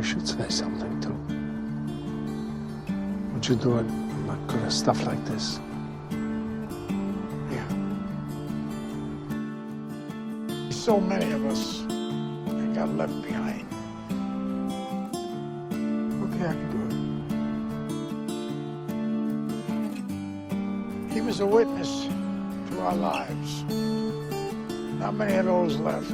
you should say something too. What you're doing, I'm not good at stuff like this. Yeah. So many of us that got left behind. Okay, I can do it. He was a witness to our lives. Not many of those left.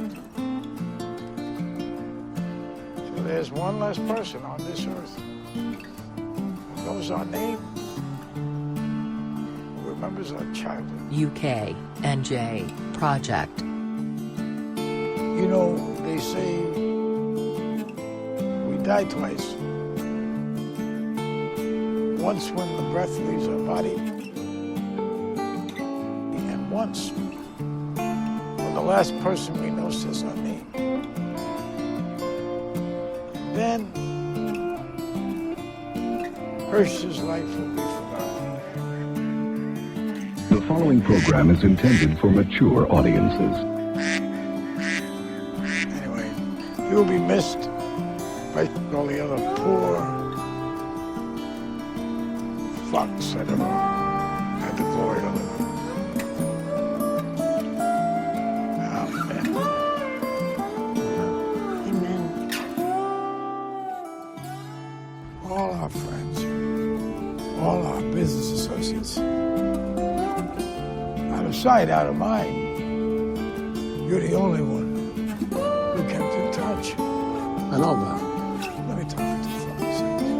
So there's one less person on this earth who knows our name, who remembers our childhood. UK NJ Project. You know, they say we die twice. Once when the breath leaves our body, and once when the last person we know says our name. Then Hirsch's life will be forgotten. The following program is intended for mature audiences. Anyway, he will be missed by all the other poor fucks that ever had the glory to live. Amen. Amen. All our friends, all our business associates, out of sight, out of mind, you're the only one who kept in touch. I know that. Let me talk to you for a second.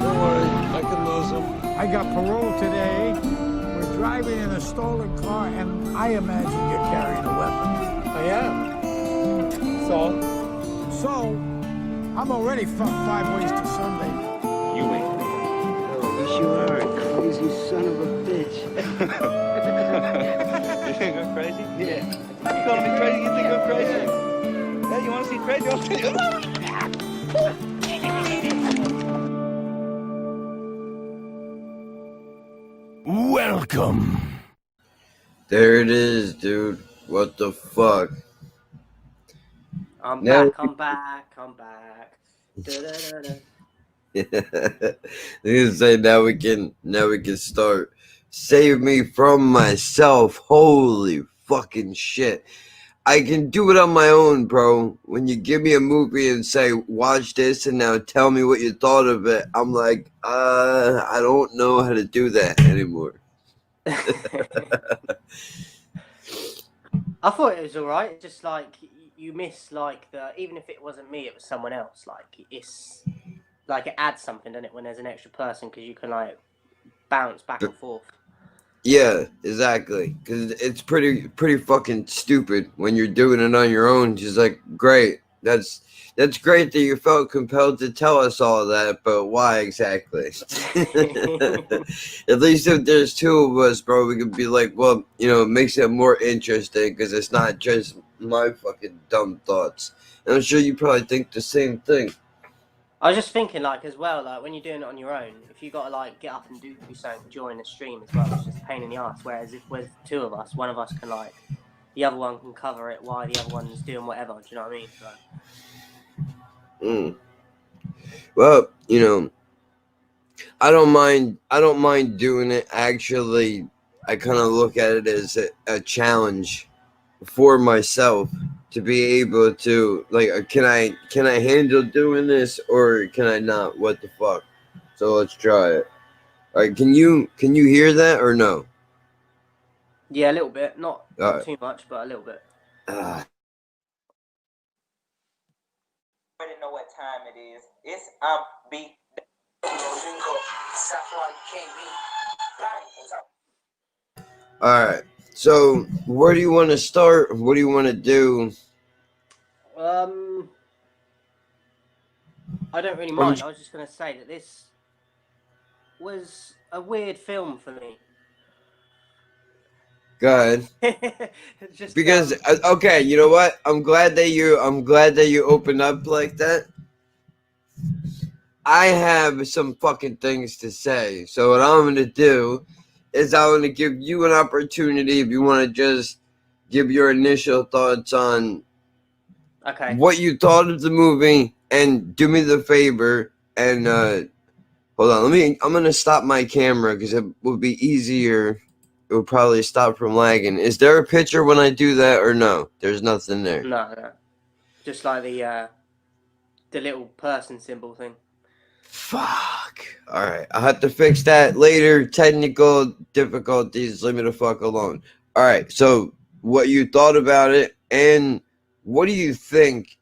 Don't worry, I can lose him. I got parole today. We're driving in a stolen car, and I imagine you're carrying a weapon. I am. So? So, I'm already fucked 5 ways to Sunday. You ain't. Yes, you are a crazy son of a bitch. You think I'm crazy? Yeah. You calling me crazy? You think I'm crazy? Hey, you want to see crazy? I'll see you. Welcome. There it is, dude. What the fuck? I'm Now- back, I'm back, I'm back. Da-da-da-da. They say now we can start. Save me from myself. Holy fucking shit. I can do it on my own, bro. When you give me a movie and say, watch this and now tell me what you thought of it, I'm like, I don't know how to do that anymore. I thought it was alright, just like you miss like even if it wasn't me, it was someone else. Like it's like it adds something, doesn't it, when there's an extra person, because you can like bounce back and forth. Yeah, exactly. Because it's pretty fucking stupid when you're doing it on your own. Just like, great. That's great that you felt compelled to tell us all that, but why exactly? At least if there's two of us, bro, we could be like, well, you know, it makes it more interesting because it's not just my fucking dumb thoughts. And I'm sure you probably think the same thing. I was just thinking, like, as well, like when you're doing it on your own, if you got to like get up and do something during the stream as well, it's just a pain in the ass. Whereas if with two of us, one of us can like, the other one can cover it while the other one's doing whatever. Do you know what I mean? So. Well, you know, I don't mind doing it. Actually, I kind of look at it as a challenge for myself to be able to, like, can I handle doing this or can I not? What the fuck? So let's try it. All right, can you hear that or no? Yeah, a little bit, not right. Too much, but a little bit. Already know what time it is. It's B. All right. So where do you want to start? What do you want to do? I don't really mind. I was just going to say that this was a weird film for me. Good. Just Because okay, you know what? I'm glad that you opened up like that. I have some fucking things to say. So what I'm gonna do is I'm gonna give you an opportunity if you want to just give your initial thoughts on Okay. what you thought of the movie, and do me the favor and hold on. I'm gonna stop my camera because it will be easier. It will probably stop from lagging. Is there a picture when I do that or no? There's nothing there. No. Just like the little person symbol thing. Fuck. All right, I'll have to fix that later. Technical difficulties. Leave me the fuck alone. All right. So, what you thought about it, and what do you think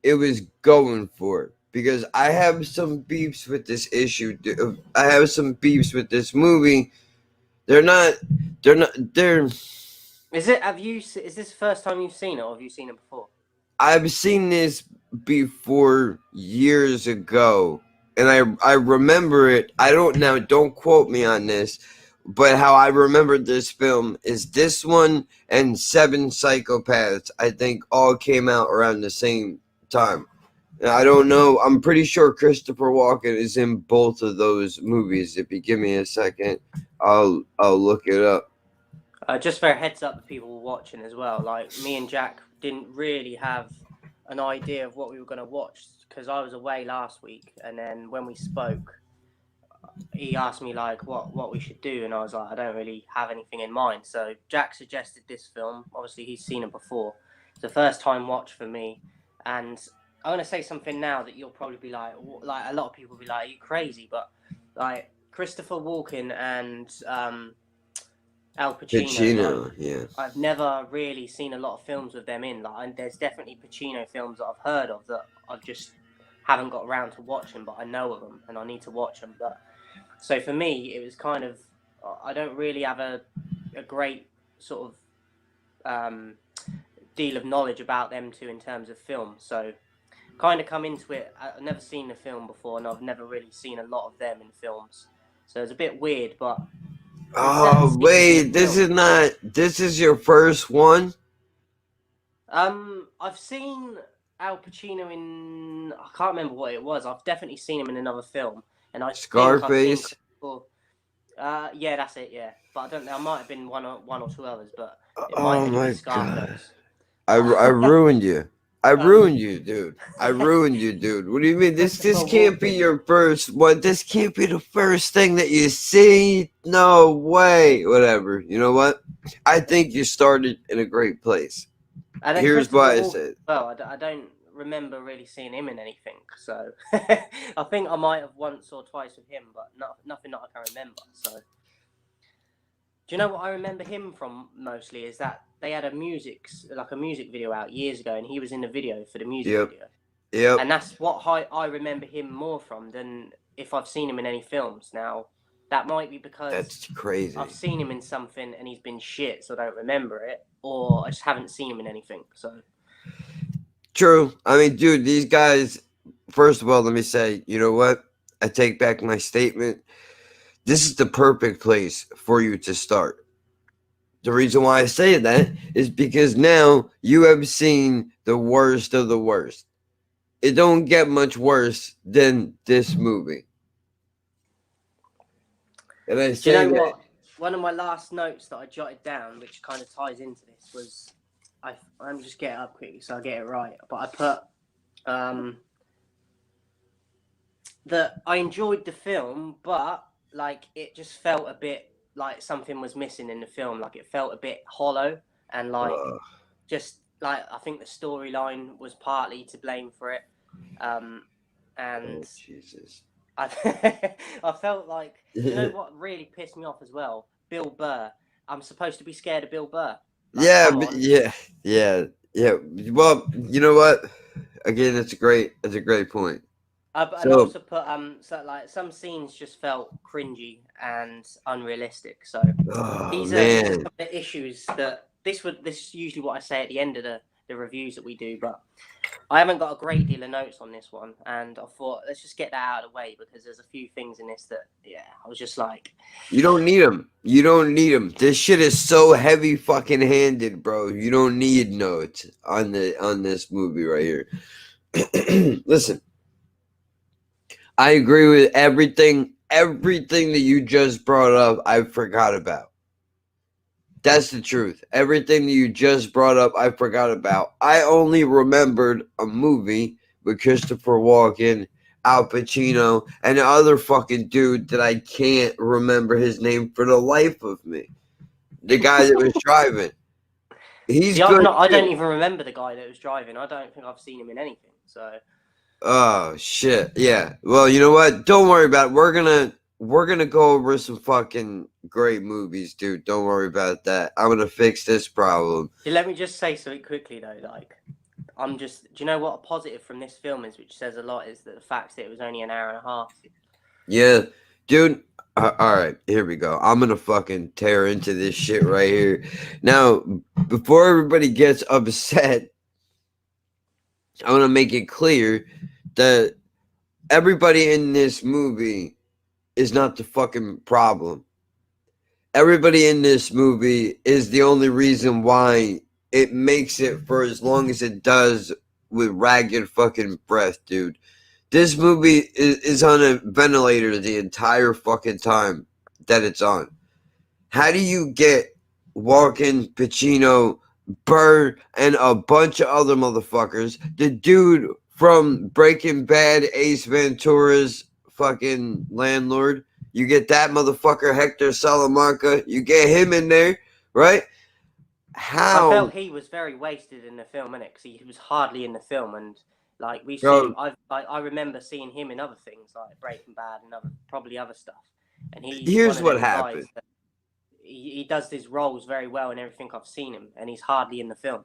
it was going for? Because I have some beefs with this issue. I have some beefs with this movie. They're not. Is it? Is this the first time you've seen it, or have you seen it before? I've seen this before years ago, and I remember it. Don't quote me on this, but how I remember this film is this one and Seven Psychopaths. I think all came out around the same time. I don't know. I'm pretty sure Christopher Walken is in both of those movies. If you give me a second, I'll look it up. Just for a heads up to people watching as well, like me and Jack didn't really have an idea of what we were going to watch because I was away last week, and then when we spoke, he asked me like what we should do, and I was like, I don't really have anything in mind. So Jack suggested this film. Obviously, he's seen it before. It's a first time watch for me, and I want to say something now that you'll probably be like a lot of people will be like, are you crazy? But like Christopher Walken and Al Pacino. Yeah. I've never really seen a lot of films with them in. Like, there's definitely Pacino films that I've heard of that I've just haven't got around to watching, but I know of them and I need to watch them. But so for me, it was kind of I don't really have a great sort of deal of knowledge about them two in terms of film. So kind of come into it. I've never seen the film before, and I've never really seen a lot of them in films. So it's a bit weird, but. Oh wait, this is your first one? I've seen Al Pacino in I can't remember what it was. I've definitely seen him in another film, and I Scarface. Yeah, that's it. Yeah, but I don't know. I might have been one or two others, but it Oh might my be Scarface. god! I ruined you. I ruined you, dude. I ruined you, dude. What do you mean? This can't be your first one. This can't be the first thing that you see. No way. Whatever. You know what? I think you started in a great place. Here's why I said. Well, I don't remember really seeing him in anything. So I think I might have once or twice with him, but nothing that I can remember. So. Do you know what I remember him from mostly is that they had a music video out years ago, and he was in the video for the music video. Yep. And that's what I remember him more from than if I've seen him in any films. Now, that might be because that's crazy. I've seen him in something and he's been shit, so I don't remember it, or I just haven't seen him in anything. So true. I mean, dude, these guys. First of all, let me say, you know what? I take back my statement. This is the perfect place for you to start. The reason why I say that is because now you have seen the worst of the worst. It don't get much worse than this movie. And I say, do you know what? One of my last notes that I jotted down, which kind of ties into this, was I'm just get it up quickly so I get it right. But I put that I enjoyed the film, but like it just felt a bit like something was missing in the film. Like it felt a bit hollow, and like just like I think the storyline was partly to blame for it. And Jesus. I felt like, you know what really pissed me off as well? Bill Burr. I'm supposed to be scared of Bill Burr. Like, yeah. Well, you know what? Again, it's a great point. And also put so like some scenes just felt cringy and unrealistic. So these are some of the issues that this is usually what I say at the end of the reviews that we do, but I haven't got a great deal of notes on this one, and I thought let's just get that out of the way because there's a few things in this that I was just like, you don't need them. You don't need them. This shit is so heavy fucking handed, bro. You don't need notes on this movie right here. Listen. I agree with everything that you just brought up. I forgot about. That's the truth. Everything that you just brought up, I forgot about. I only remembered a movie with Christopher Walken, Al Pacino, and the other fucking dude that I can't remember his name for the life of me. The guy that was driving. He's See, I've good. not. I don't too. even remember the guy that was driving. I don't think I've seen him in anything. So Oh shit. Yeah. Well, you know what? Don't worry about it. We're gonna go over some fucking great movies, dude. Don't worry about that. I'm gonna fix this problem. let me just say something quickly though. Like, do you know what a positive from this film is, which says a lot, is that the fact that it was only an hour and a half. Yeah, dude. All right, here we go. I'm gonna fucking tear into this shit right here. Now, before everybody gets upset, I want to make it clear that everybody in this movie is not the fucking problem. Everybody in this movie is the only reason why it makes it for as long as it does with ragged fucking breath, dude. This movie is on a ventilator the entire fucking time that it's on. How do you get Walken, Pacino, Burr, and a bunch of other motherfuckers? The dude from Breaking Bad, Ace Ventura's fucking landlord. You get that motherfucker, Hector Salamanca. You get him in there, right? I felt How? he was very wasted in the film, innit? Because he was hardly in the film, and like we've Bro. seen, I remember seeing him in other things like Breaking Bad and probably other stuff. And he's Here's one of what them happened. guys that he does his roles very well in everything I've seen him, and he's hardly in the film.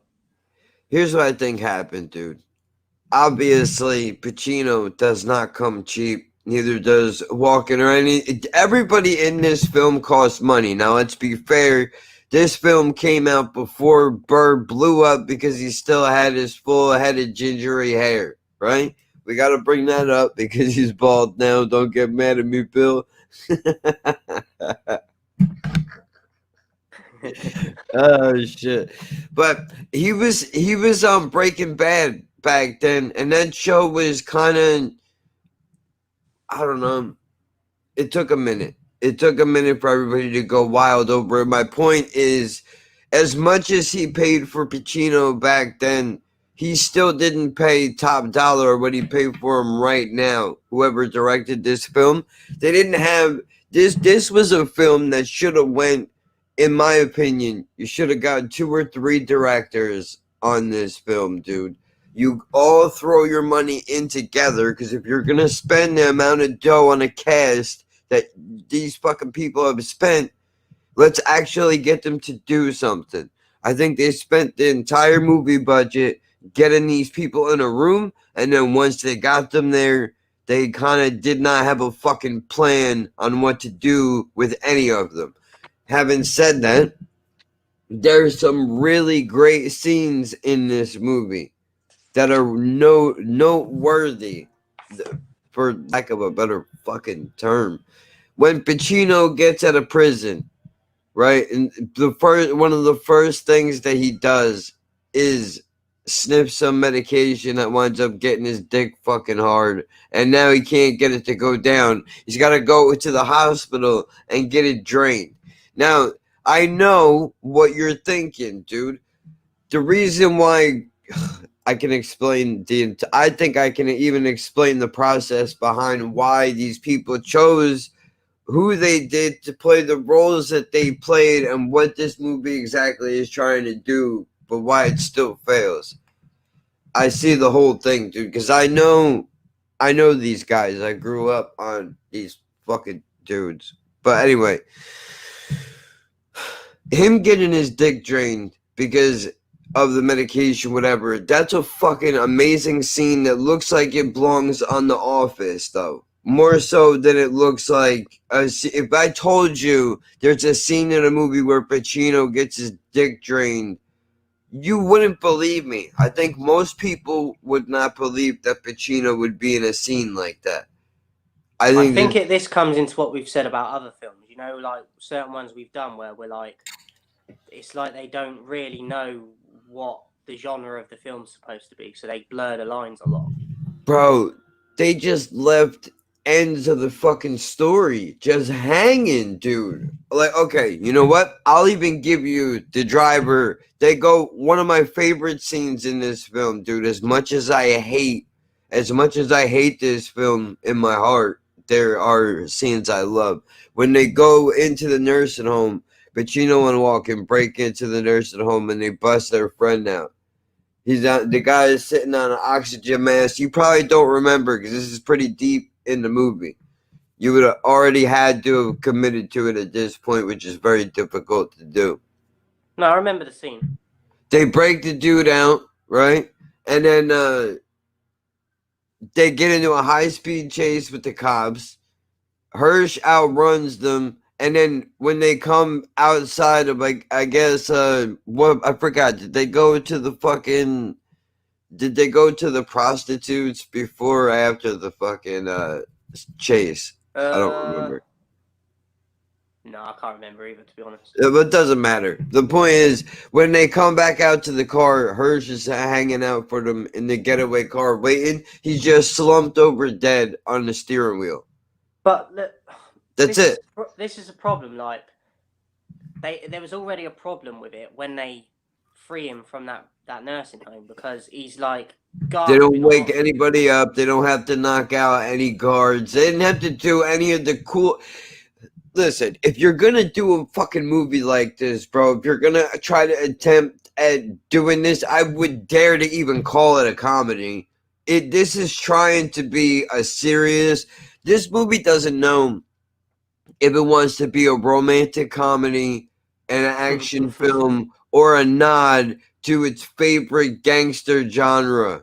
Here's what I think happened, dude. Obviously, Pacino does not come cheap. Neither does Walken or any. Everybody in this film costs money. Now, let's be fair. This film came out before Burr blew up because he still had his full head of gingery hair, right? We got to bring that up because he's bald now. Don't get mad at me, Bill. Oh shit! But he was on Breaking Bad back then, and that show was kind of, I don't know. It took a minute. It took a minute for everybody to go wild over it. My point is, as much as he paid for Pacino back then, he still didn't pay top dollar what he paid for him right now. Whoever directed this film, they didn't have this. This was a film that should have went. In my opinion, you should have got 2 or 3 directors on this film, dude. You all throw your money in together, because if you're gonna spend the amount of dough on a cast that these fucking people have spent, let's actually get them to do something. I think they spent the entire movie budget getting these people in a room, and then once they got them there, they kind of did not have a fucking plan on what to do with any of them. Having said that, there's some really great scenes in this movie that are noteworthy, for lack of a better fucking term. When Pacino gets out of prison, right, and one of the first things that he does is sniff some medication that winds up getting his dick fucking hard, and now he can't get it to go down. He's got to go to the hospital and get it drained. Now, I know what you're thinking, dude. The reason why I can explain I think I can even explain the process behind why these people chose who they did to play the roles that they played and what this movie exactly is trying to do, but why it still fails. I see the whole thing, dude, because I know these guys. I grew up on these fucking dudes. But anyway, him getting his dick drained because of the medication, whatever, that's a fucking amazing scene that looks like it belongs on The Office, though. More so than it looks like if I told you there's a scene in a movie where Pacino gets his dick drained, you wouldn't believe me. I think most people would not believe that Pacino would be in a scene like that. I think this comes into what we've said about other films. You know, like certain ones we've done where we're like, it's like they don't really know what the genre of the film's supposed to be, so they blur the lines a lot. Bro, they just left ends of the fucking story just hanging, dude. Like, okay, you know what? I'll even give you the driver. They go one of my favorite scenes in this film, dude. As much as I hate this film in my heart, there are scenes I love. When they go into the nursing home, Pacino and Waken break into the nursing home and they bust their friend out. He's on, the guy is sitting on an oxygen mask. You probably don't remember because this is pretty deep in the movie. You would have already had to have committed to it at this point, which is very difficult to do. No, I remember the scene. They break the dude out, right? And then they get into a high-speed chase with the cops. Hirsch outruns them. And then when they come outside of, like, I guess, what I forgot. Did they go to the fucking? Did they go to the prostitutes before or after the fucking chase? I don't remember. No, I can't remember either, to be honest. But it doesn't matter. The point is, when they come back out to the car, Hirsch is hanging out for them in the getaway car, waiting. He's just slumped over dead on the steering wheel. But look, That's it. This is a problem. Like, there was already a problem with it when they free him from that nursing home, because he's like, they don't wake anybody up. They don't have to knock out any guards. They didn't have to do any of the cool. Listen, if you're gonna do a fucking movie like this, bro, if you're gonna try to attempt at doing this, I would dare to even call it a comedy. This is trying to be a serious. This movie doesn't know if it wants to be a romantic comedy, an action film, or a nod to its favorite gangster genre.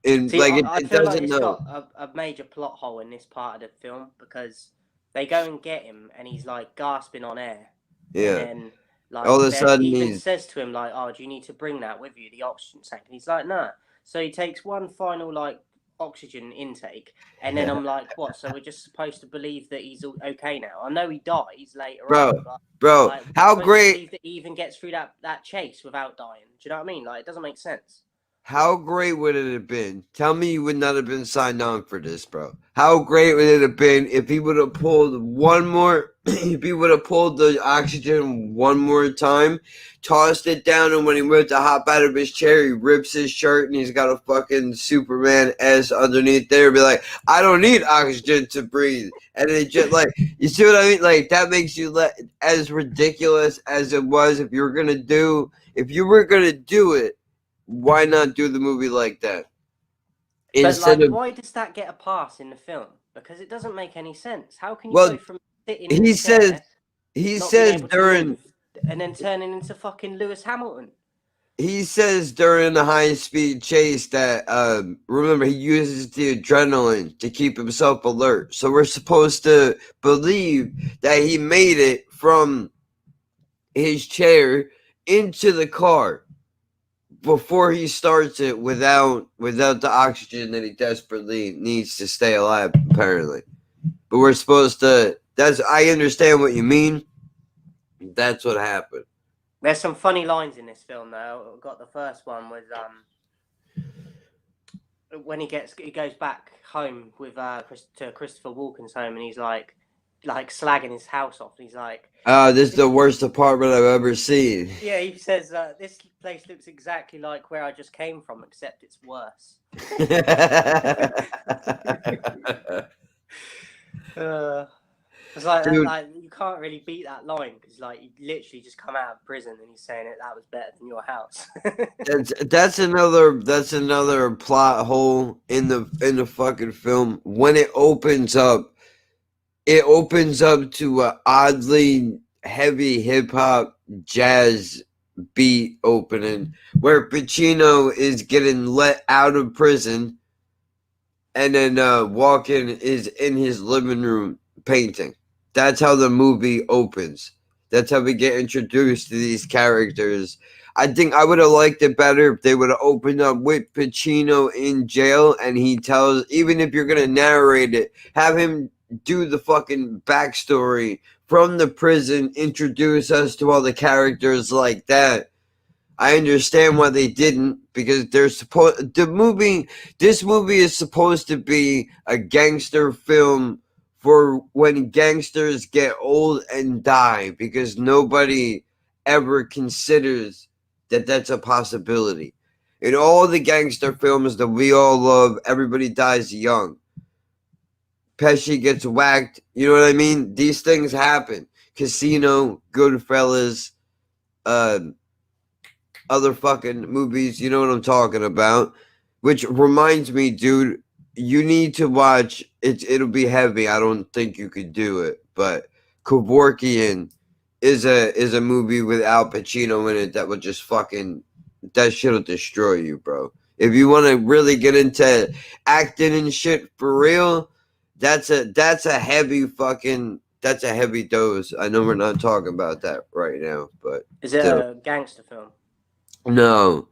And See, like I it feel doesn't like it's know. got a major plot hole in this part of the film, because they go and get him and he's like gasping on air. Yeah. And then, like, all of a sudden he even he's says to him, like, "Oh, do you need to bring that with you, the oxygen tank?" And he's like, "No." So he takes one final like oxygen intake, and then I'm like, "What? So we're just supposed to believe that he's okay now?" I know he dies later on, but, bro, like, how we're supposed to great believe that he even gets through that chase without dying. Do you know what I mean? Like, it doesn't make sense. How great would it have been? Tell me you would not have been signed on for this, bro. How great would it have been if he would have pulled one more, if he would have pulled the oxygen one more time, tossed it down, and when he went to hop out of his chair, he rips his shirt and he's got a fucking Superman S underneath there, be like, I don't need oxygen to breathe. And it just like, you see what I mean? Like, that makes you as ridiculous as it was. If you were gonna do it, why not do the movie like that? But like, why does that get a pass in the film? Because it doesn't make any sense. How can you go from sitting in a chair, he says during, and then turning into fucking Lewis Hamilton? He says during the high-speed chase that, remember, he uses the adrenaline to keep himself alert. So we're supposed to believe that he made it from his chair into the car before he starts it without the oxygen that he desperately needs to stay alive, apparently. But we're supposed to, I understand what you mean. That's what happened. There's some funny lines in this film, though. I got the first one was when he goes back home with to Christopher Walken's home, and he's like slagging his house off. And he's like, this is the worst apartment I've ever seen. Yeah, he says, this place looks exactly like where I just came from, except it's worse. It's like you can't really beat that line, because like you literally just come out of prison and he's saying that was better than your house. that's another plot hole in the fucking film. When it opens up to an oddly heavy hip hop jazz beat opening, where Pacino is getting let out of prison, and then Walken is in his living room painting. That's how the movie opens. That's how we get introduced to these characters. I think I would have liked it better if they would have opened up with Pacino in jail, and he tells, even if you're going to narrate it, have him do the fucking backstory from the prison, introduce us to all the characters like that. I understand why they didn't, because this movie is supposed to be a gangster film for when gangsters get old and die, because nobody ever considers that that's a possibility. In all the gangster films that we all love, everybody dies young. Pesci gets whacked. You know what I mean? These things happen. Casino, Goodfellas, other fucking movies. You know what I'm talking about? Which reminds me, dude, you need to watch it. It'll be heavy. I don't think you could do it, but Kevorkian is a movie with Al Pacino in it that will just fucking, that shit'll destroy you, bro. If you want to really get into acting and shit for real, that's a heavy fucking, that's a heavy dose. I know we're not talking about that right now, but Is it still. a gangster film? No.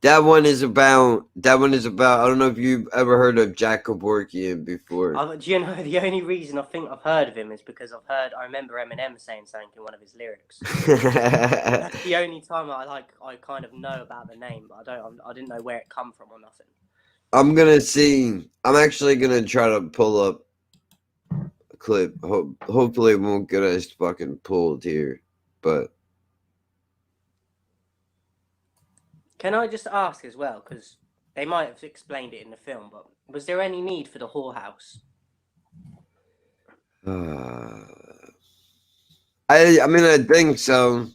That one is about I don't know if you've ever heard of Jack Kevorkian before. Do you know the only reason I think I've heard of him is because I remember Eminem saying something in one of his lyrics. That's the only time I kind of know about the name, but I didn't know where it come from or nothing. I'm actually gonna try to pull up a clip. Hopefully it won't get us fucking pulled here. But Can I just ask as well, because they might have explained it in the film, but was there any need for the whorehouse? I mean, I think so.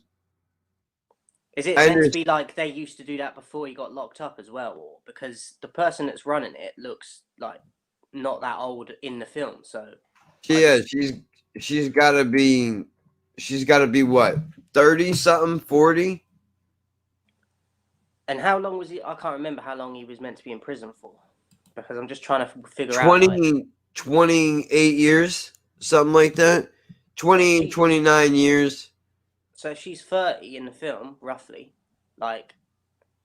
Is it meant to be like they used to do that before he got locked up as well, or because the person that's running it looks like not that old in the film? So she's gotta be what, 30 something, 40. And how long was he? I can't remember how long he was meant to be in prison for, because I'm just trying to figure out. 28 years, something like that. 29 years. So if she's 30 in the film, roughly, like,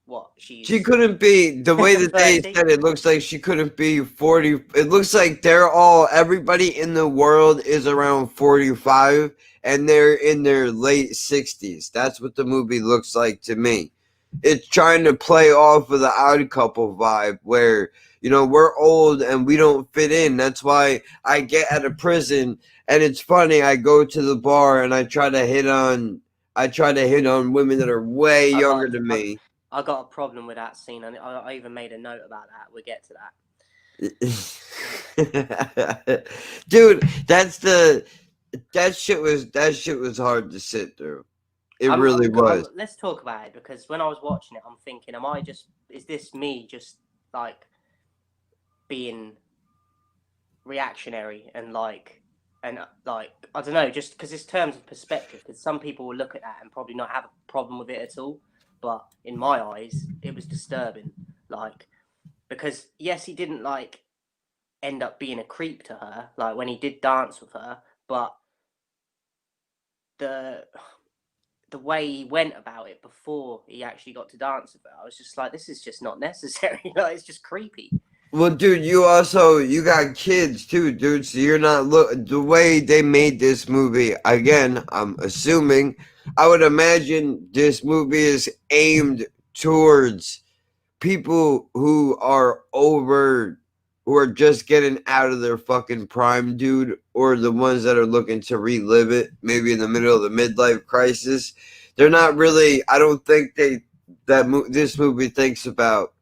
what? She couldn't be, the way that they said it, looks like she couldn't be 40. It looks like everybody in the world is around 45, and they're in their late 60s. That's what the movie looks like to me. It's trying to play off of the Odd Couple vibe where, we're old and we don't fit in. That's why I get out of prison, and it's funny, I go to the bar and I try to hit on women that are way younger than me. I got a problem with that scene, and I even made a note about that. We'll get to that. Dude, that shit was hard to sit through. It really was. Let's talk about it, because when I was watching it, I'm thinking, is this me just like being reactionary and I don't know, just because it's terms of perspective, because some people will look at that and probably not have a problem with it at all, but in my eyes it was disturbing, because yes, he didn't end up being a creep to her when he did dance with her, but the way he went about it before he actually got to dance with her, I was just like, this is just not necessary. It's just creepy. Well, dude, you got kids too, dude. So you're not the way they made this movie. Again, I'm assuming. I would imagine this movie is aimed towards people who are just getting out of their fucking prime, dude, or the ones that are looking to relive it, maybe in the middle of the midlife crisis. They're not really. I don't think this movie thinks about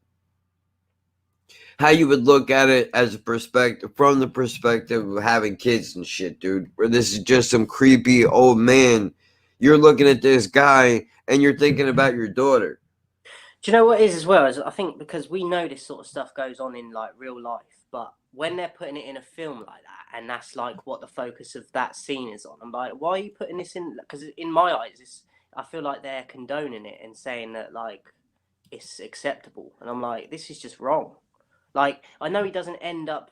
how you would look at it as from the perspective of having kids and shit, dude. Where this is just some creepy old man. You're looking at this guy and you're thinking about your daughter. Do you know what it is as well? I think because we know this sort of stuff goes on in real life, but when they're putting it in a film like that, and that's what the focus of that scene is on, I'm like, why are you putting this in? Because in my eyes, I feel like they're condoning it and saying that it's acceptable, and I'm like, this is just wrong. I know he doesn't end up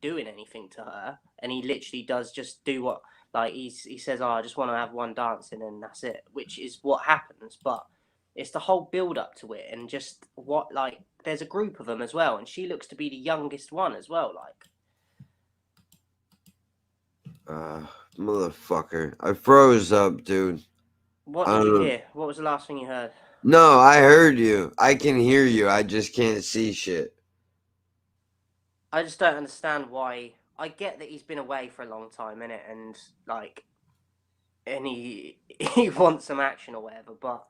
doing anything to her, and he literally does just do what he says, oh, I just want to have one dance and then that's it, which is what happens. But it's the whole build up to it, and just there's a group of them as well, and she looks to be the youngest one as well. Motherfucker, I froze up, dude. What did you hear? What was the last thing you heard? No, I heard you. I can hear you. I just can't see shit. I just don't understand why. I get that he's been away for a long time, innit? And like, and he he wants some action or whatever, but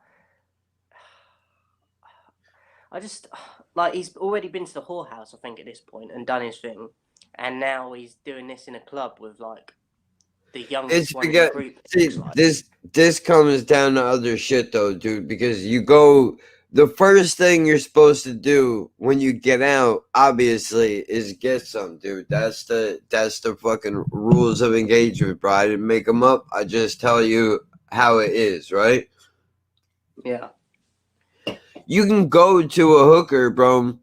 I just like he's already been to the whorehouse, I think, at this point and done his thing, and now he's doing this in a club with like the youngest It's one in the because group. It see looks like. this comes down to other shit though, dude. Because you go, the first thing you're supposed to do when you get out, obviously, is get some, dude. That's the fucking rules of engagement, bro. I didn't make them up. I just tell you how it is, right? Yeah. You can go to a hooker, bro,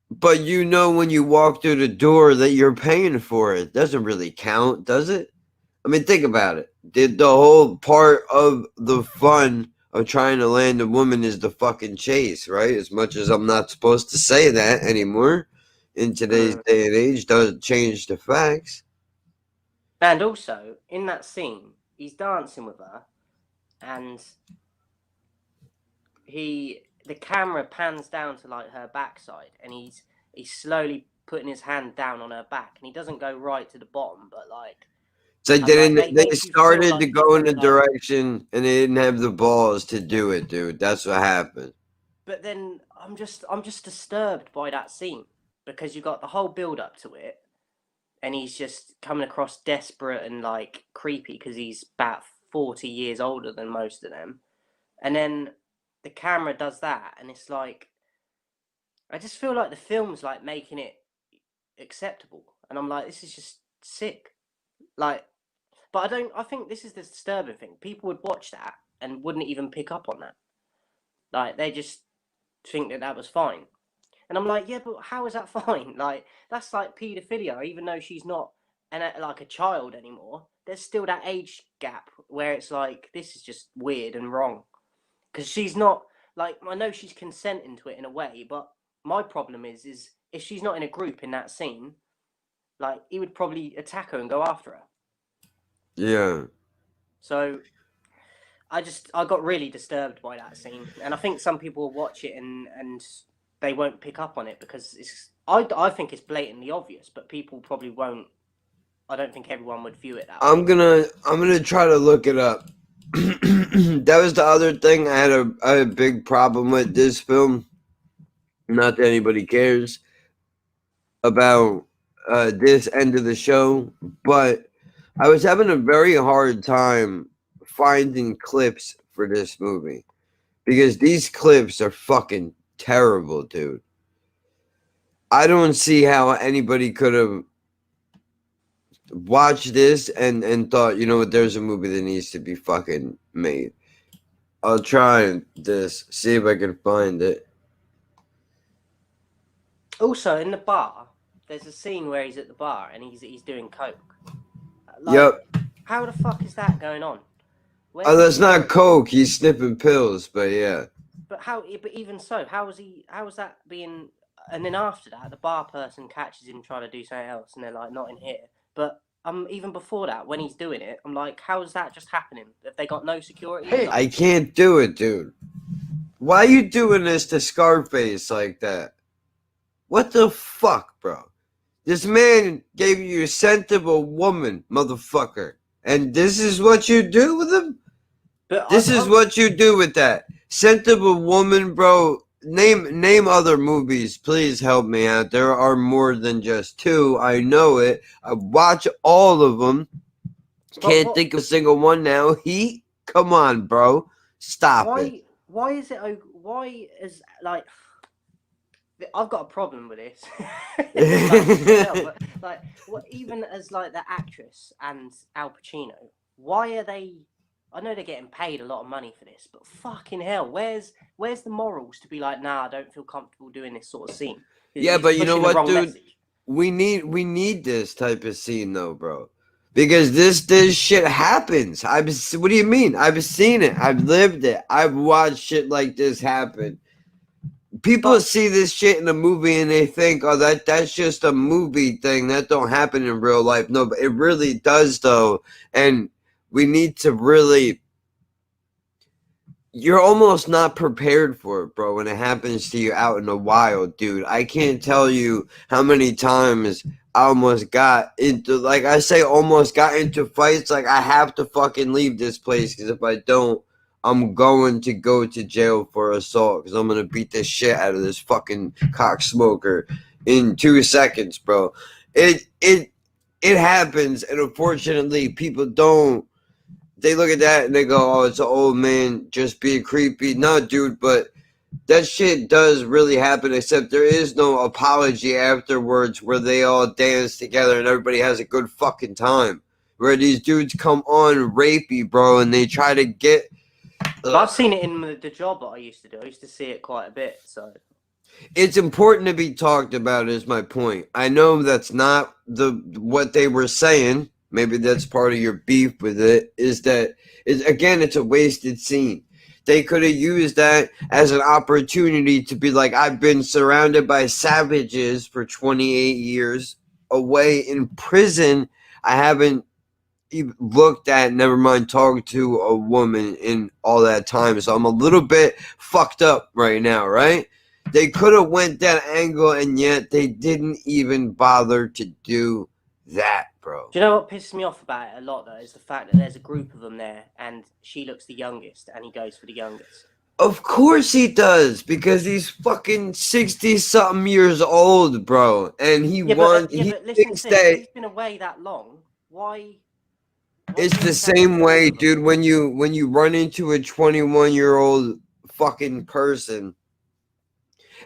but you know when you walk through the door that you're paying for it. Doesn't really count, does it? I mean, think about it. The whole part of the fun of trying to land a woman is the fucking chase, right? As much as I'm not supposed to say that anymore in today's day and age, doesn't change the facts. And also, in that scene, he's dancing with her, and the camera pans down to like her backside, and he's slowly putting his hand down on her back, and he doesn't go right to the bottom, but like. So they Make you feel started like to he's go in gonna, a like. direction and they didn't have the balls to do it, dude. That's what happened. But then I'm just disturbed by that scene because you got the whole build up to it, and he's just coming across desperate and like creepy because he's about 40 years older than most of them, and then the camera does that, and it's like I just feel like the film's like making it acceptable, and I'm like, this is just sick, like. But I think this is the disturbing thing. People would watch that and wouldn't even pick up on that. Like they just think that that was fine. And I'm like, yeah, but how is that fine? Like that's like paedophilia, even though she's not like a child anymore. There's still that age gap where it's like this is just weird and wrong because she's not like I know she's consenting to it in a way, but my problem is if she's not in a group in that scene, like he would probably attack her and go after her. Yeah. So I got really disturbed by that scene, and I think some people will watch it and they won't pick up on it because I think it's blatantly obvious, but people probably won't. I don't think everyone would view it that way. I'm gonna try to look it up. That was the other thing I had a big problem with this film. Not that anybody cares about this end of the show, but I was having a very hard time finding clips for this movie because these clips are fucking terrible, dude. I don't see how anybody could have watched this and thought, you know what, there's a movie that needs to be fucking made. I'll try this, see if I can find it. Also, in the bar, there's a scene where he's at the bar and he's doing coke. Like, Yep. How the fuck is that going on? Oh, that's not coke. He's sniffing pills, but yeah. But even so, how is that being? And then after that, the bar person catches him trying to do something else, and they're like, "Not in here." But even before that, when he's doing it, I'm like, "How is that just happening? Have they got no security?" Hey, I can't do it, dude. Why are you doing this to Scarface like that? What the fuck, bro? This man gave you a scent of a woman, motherfucker. And this is what you do with him? But this is what you do with that. Scent of a woman, bro. Name other movies. Please help me out. There are more than just two. I know it. I watch all of them. Can't think of a single one now. Heat? Come on, bro. Stop it. Why is it? Why is like? I've got a problem with this. Even as like the actress and Al Pacino, why are they? I know they're getting paid a lot of money for this, but fucking hell, where's the morals to be like, nah, I don't feel comfortable doing this sort of scene. Yeah, but you know what, dude? We need this type of scene though, bro. Because this shit happens. What do you mean? I've seen it. I've lived it. I've watched shit like this happen. People see this shit in a movie and they think, oh, that's just a movie thing. That don't happen in real life. No, but it really does, though. And we need to really you're almost not prepared for it, bro, when it happens to you out in the wild, dude. I can't tell you how many times I almost got into, like I say, almost got into fights. Like, I have to fucking leave this place, because if I don't, I'm going to go to jail for assault, because I'm going to beat the shit out of this fucking cock smoker in 2 seconds, bro. It happens, and unfortunately, people don't. They look at that and they go, "Oh, it's an old man just being creepy." No, dude, but that shit does really happen, except there is no apology afterwards where they all dance together and everybody has a good fucking time. Where these dudes come on rapey, bro, and they try to get... But I've seen it in the job that I used to do. I used to see it quite a bit, so... It's important to be talked about, is my point. I know that's not what they were saying. Maybe that's part of your beef with it, is that, again, it's a wasted scene. They could have used that as an opportunity to be like, I've been surrounded by savages for 28 years away in prison. I haven't even looked at, never mind talked to a woman in all that time. So I'm a little bit fucked up right now, right? They could have went that angle, and yet they didn't even bother to do that, bro. Do you know what pisses me off about it a lot, though, is the fact that there's a group of them there, and she looks the youngest, and he goes for the youngest. Of course he does, because he's fucking 60-something years old, bro. And he wants... he thinks that... He's been away that long. Why it's the same way, dude, when you run into a 21-year-old fucking person,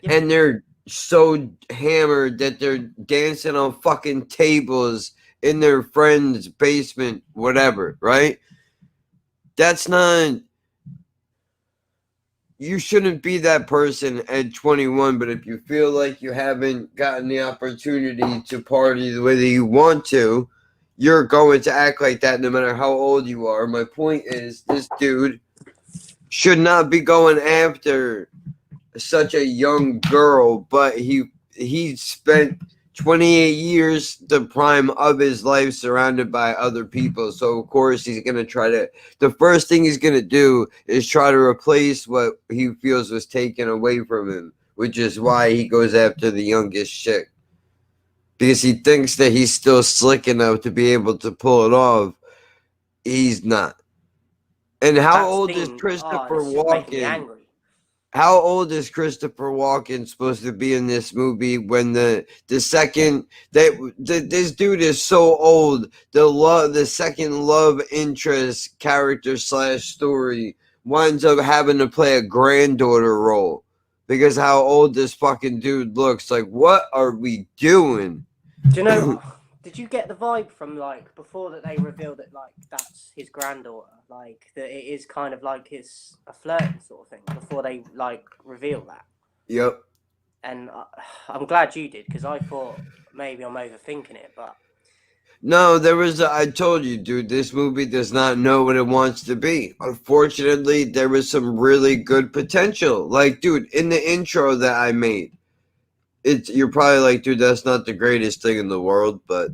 and they're so hammered that they're dancing on fucking tables in their friend's basement, whatever, right? That's not... you shouldn't be that person at 21, but if you feel like you haven't gotten the opportunity to party the way that you want to, you're going to act like that no matter how old you are. My point is, this dude should not be going after such a young girl, but he spent 28 years, the prime of his life, surrounded by other people. So of course he's gonna try to... the first thing he's gonna do is try to replace what he feels was taken away from him, which is why he goes after the youngest chick, because he thinks that he's still slick enough to be able to pull it off. He's not. And how old is Christopher Walken? How old is Christopher Walken supposed to be in this movie when the second that this dude is so old, the second love interest character / story winds up having to play a granddaughter role because how old this fucking dude looks? Like, what are we doing? Do you know? Did you get the vibe from, like, before that they revealed that, like, that's his granddaughter, like, that it is kind of like it's a flirting sort of thing before they, like, reveal that? Yep. And I'm glad you did, because I thought maybe I'm overthinking it, but... No, I told you, dude, this movie does not know what it wants to be. Unfortunately, there was some really good potential. Like, dude, in the intro that I made, you're probably like, dude, that's not the greatest thing in the world, but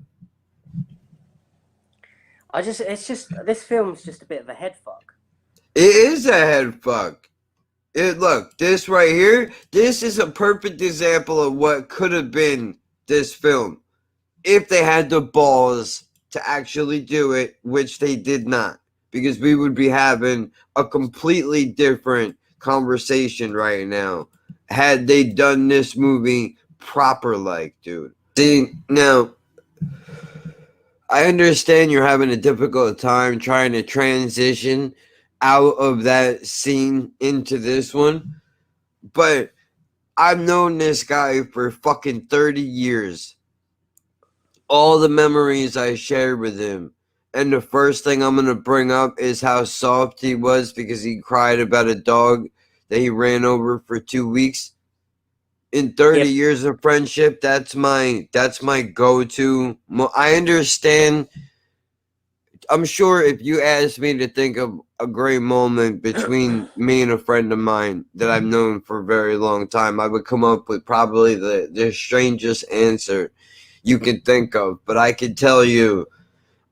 this film's just a bit of a head fuck. It is a head fuck. Look, this right here, this is a perfect example of what could have been this film if they had the balls to actually do it, which they did not, because we would be having a completely different conversation right now had they done this movie proper, like, dude. See, now, I understand you're having a difficult time trying to transition out of that scene into this one, but I've known this guy for fucking 30 years. All the memories I shared with him, and the first thing I'm going to bring up is how soft he was because he cried about a dog that he ran over for 2 weeks. In 30 years of friendship, that's my go-to. I understand. I'm sure if you asked me to think of a great moment between me and a friend of mine that I've known for a very long time, I would come up with probably the strangest answer you could think of. But I can tell you,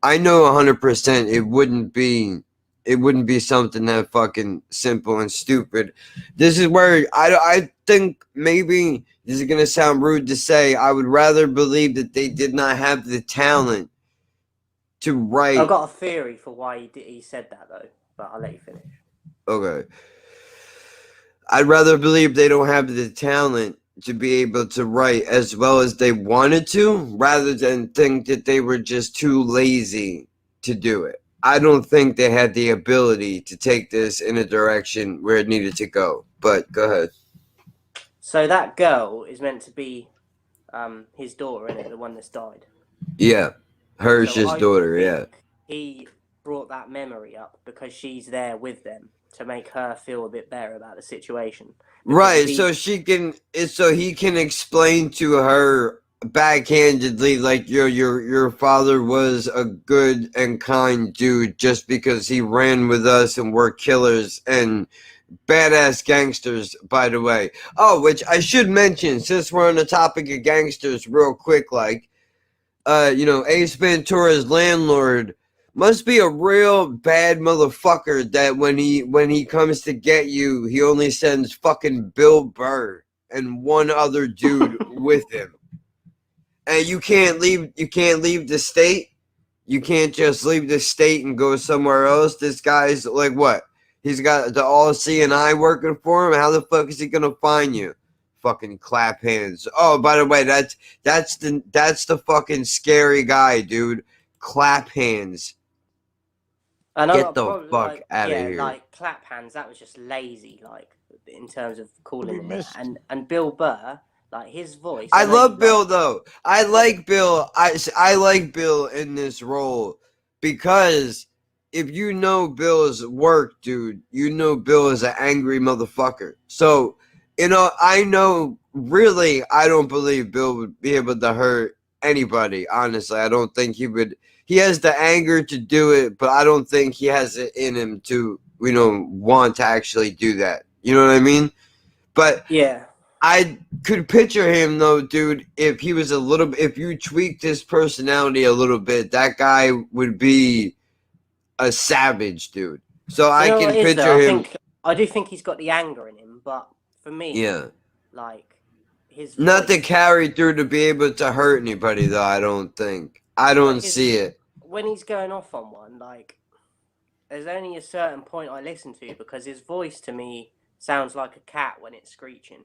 I know 100% it wouldn't be It wouldn't be something that fucking simple and stupid. This is where I think maybe this is gonna sound rude to say. I would rather believe that they did not have the talent to write. I've got a theory for why he said that though, but I'll let you finish. Okay. I'd rather believe they don't have the talent to be able to write as well as they wanted to, rather than think that they were just too lazy to do it. I don't think they had the ability to take this in a direction where it needed to go. But go ahead. So that girl is meant to be his daughter, isn't it? The one that's died. Yeah. Her So his I daughter, think yeah. He brought that memory up because she's there with them to make her feel a bit better about the situation. Because Right, he- so he can explain to her backhandedly, like your father was a good and kind dude just because he ran with us and we're killers and badass gangsters, by the way. Oh, which I should mention, since we're on the topic of gangsters, real quick, like, Ace Ventura's landlord must be a real bad motherfucker that when he comes to get you, he only sends fucking Bill Burr and one other dude with him. And you can't leave the state. You can't just leave the state and go somewhere else. This guy's like what? He's got the all seeing eye working for him. How the fuck is he gonna find you? Fucking clap hands. Oh, by the way, that's the fucking scary guy, dude. Clap hands. Get the fuck out of here. Like clap hands. That was just lazy, like in terms of calling him. missed. And Bill Burr, like his voice. I know love you Bill like- though. I like Bill. I like Bill in this role because if you know Bill's work, dude, you know Bill is an angry motherfucker. So, I know really I don't believe Bill would be able to hurt anybody, honestly. I don't think he would. He has the anger to do it, but I don't think he has it in him to, want to actually do that. You know what I mean? But yeah. I could picture him though, dude. If you tweaked his personality a little bit, that guy would be a savage, dude. So I can picture him. I do think he's got the anger in him, but for me, Yeah, like his not to voice- carry through to be able to hurt anybody, though. I don't think. I don't see it. when he's going off on one, like there's only a certain point I listen to because his voice to me sounds like a cat when it's screeching.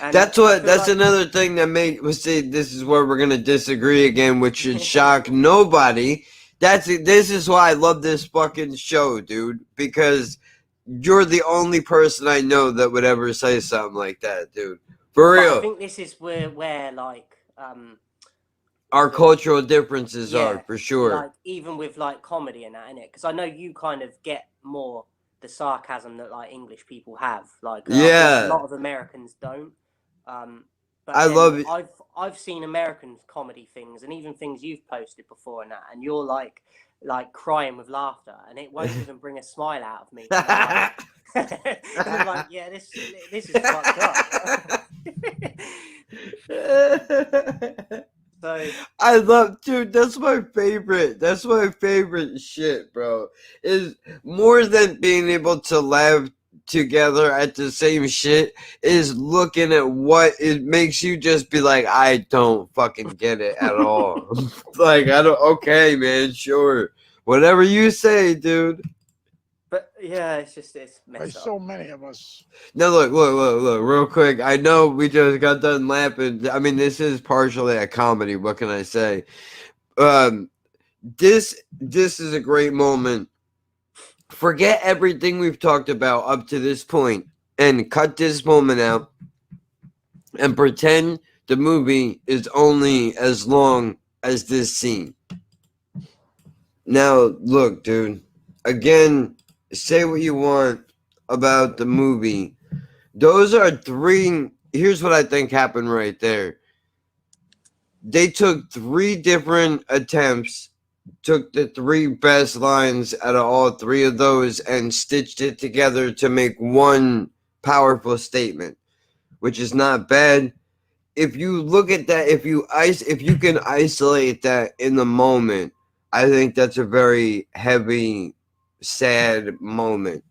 And That's I feel another thing that this is where we're gonna disagree again, which should shock nobody. This is why I love this fucking show, dude, because you're the only person I know that would ever say something like that, dude. For But real. I think this is where like Our cultural differences yeah, are, for sure. like even with like comedy and that, innit? Because I know you kind of get more the sarcasm that like English people have. Like I think Yeah. a lot of Americans don't. But I then love it. I've seen American comedy things and even things you've posted before and that, and you're like crying with laughter, and it won't even bring a smile out of me. And I'm like, yeah, this is fucked up. So I love, dude, that's my favorite. That's my favorite shit, bro. Is more than being able to laugh together at the same shit, is looking at what it makes you just be like, I don't fucking get it at all. Like, okay, man, sure. Whatever you say, dude. but yeah, it's There's messed up. so many of us. No, look, real quick. I know we just got done laughing. I mean, this is partially a comedy. What can I say? This is a great moment. Forget everything we've talked about up to this point and cut this moment out and pretend the movie is only as long as this scene. Now, look, dude. Again, say what you want about the movie. Those are three. Here's what I think happened right there. They took three different attempts, took the three best lines out of all three of those, and stitched it together to make one powerful statement, which is not bad. If you look at that, if you can isolate that in the moment, I think that's a very heavy, sad moment.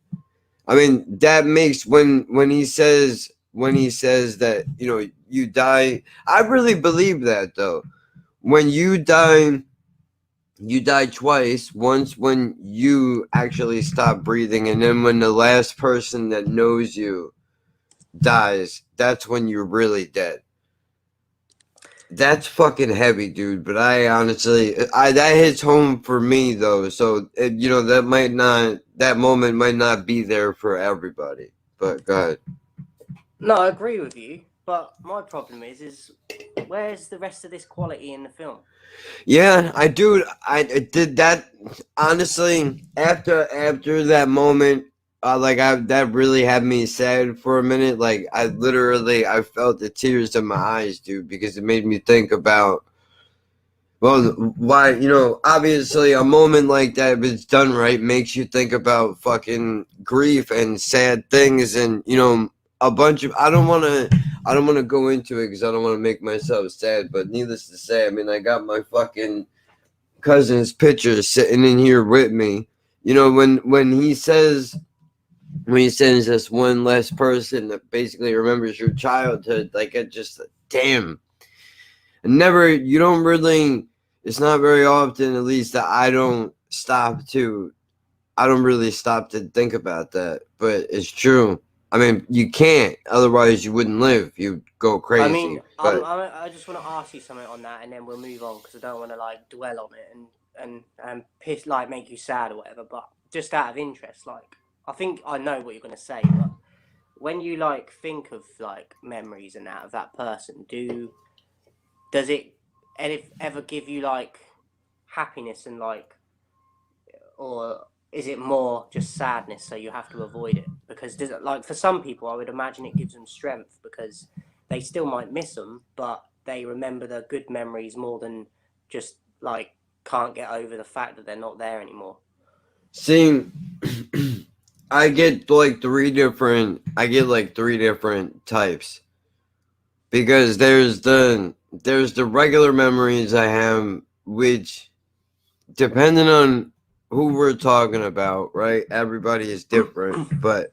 I mean, that makes when he says that, you know, you die. I really believe that though. When you die twice. Once when you actually stop breathing, and then when the last person that knows you dies, that's when you're really dead. That's fucking heavy, dude. But I honestly, that hits home for me though. So you know, that moment might not be there for everybody. But go ahead. No, I agree with you, but my problem is where's the rest of this quality in the film? Yeah, I do. I did that honestly after that moment. That really had me sad for a minute. Like I felt the tears in my eyes, dude, because it made me think about, well, why, you know, obviously a moment like that, if it's done right, makes you think about fucking grief and sad things, and you know, a bunch of. I don't want to go into it because I don't want to make myself sad. But needless to say, I mean, I got my fucking cousin's picture sitting in here with me. You know, when he says this one less person that basically remembers your childhood, like it just damn. Never, you don't really. It's not very often, at least, that I don't really stop to think about that. But it's true. I mean, you can't, otherwise you wouldn't live. You'd go crazy. I mean, but I just want to ask you something on that, and then we'll move on because I don't want to like dwell on it and piss like make you sad or whatever. But just out of interest, like I think I know what you're gonna say, but when you like think of like memories and that of that person, does it ever give you like happiness and like, or is it more just sadness so you have to avoid it? Because does it, like for some people I would imagine it gives them strength because they still might miss them, but they remember the good memories more than just like can't get over the fact that they're not there anymore. seeing I get like three different types, because there's the regular memories I have, which, depending on who we're talking about, right? Everybody is different, but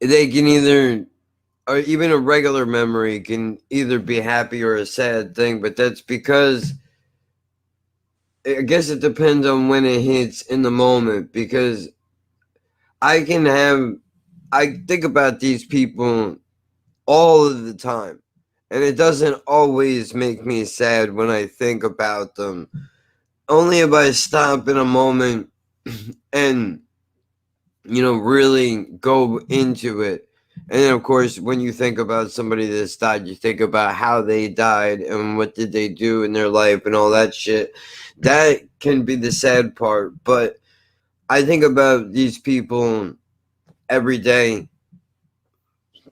they can either, or even a regular memory can either be happy or a sad thing, but that's because I guess it depends on when it hits in the moment, because I think about these people all of the time, and it doesn't always make me sad when I think about them. Only if I stop in a moment and, you know, really go into it. And then, of course, when you think about somebody that's died, you think about how they died and what did they do in their life and all that shit. That can be the sad part. But I think about these people every day.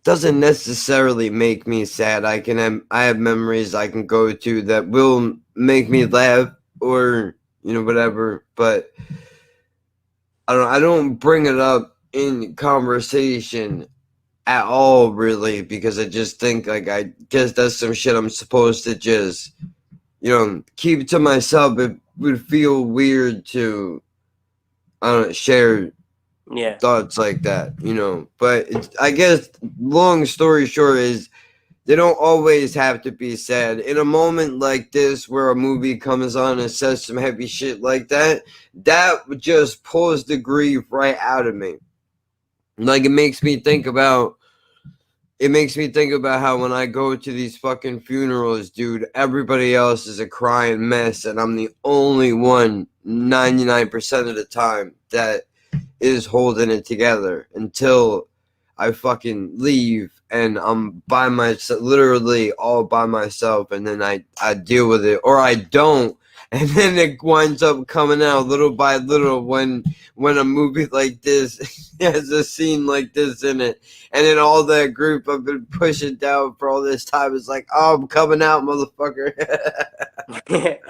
Doesn't necessarily make me sad. I have memories I can go to that will make me laugh, or, you know, whatever. But I don't bring it up in conversation at all, really, because I just think, like, I guess that's some shit I'm supposed to just, you know, keep to myself. It would feel weird to, I don't know, share thoughts like that, you know. But I guess, long story short, is they don't always have to be sad. In a moment like this, where a movie comes on and says some heavy shit like that, that just pulls the grief right out of me. Like, it makes me think about how when I go to these fucking funerals, dude, everybody else is a crying mess, and I'm the only one 99% of the time that is holding it together until I fucking leave and I'm by myself, literally all by myself, and then I deal with it, or I don't, and then it winds up coming out little by little when a movie like this has a scene like this in it, and then all that group I've been pushing down for all this time is like, oh, I'm coming out, motherfucker.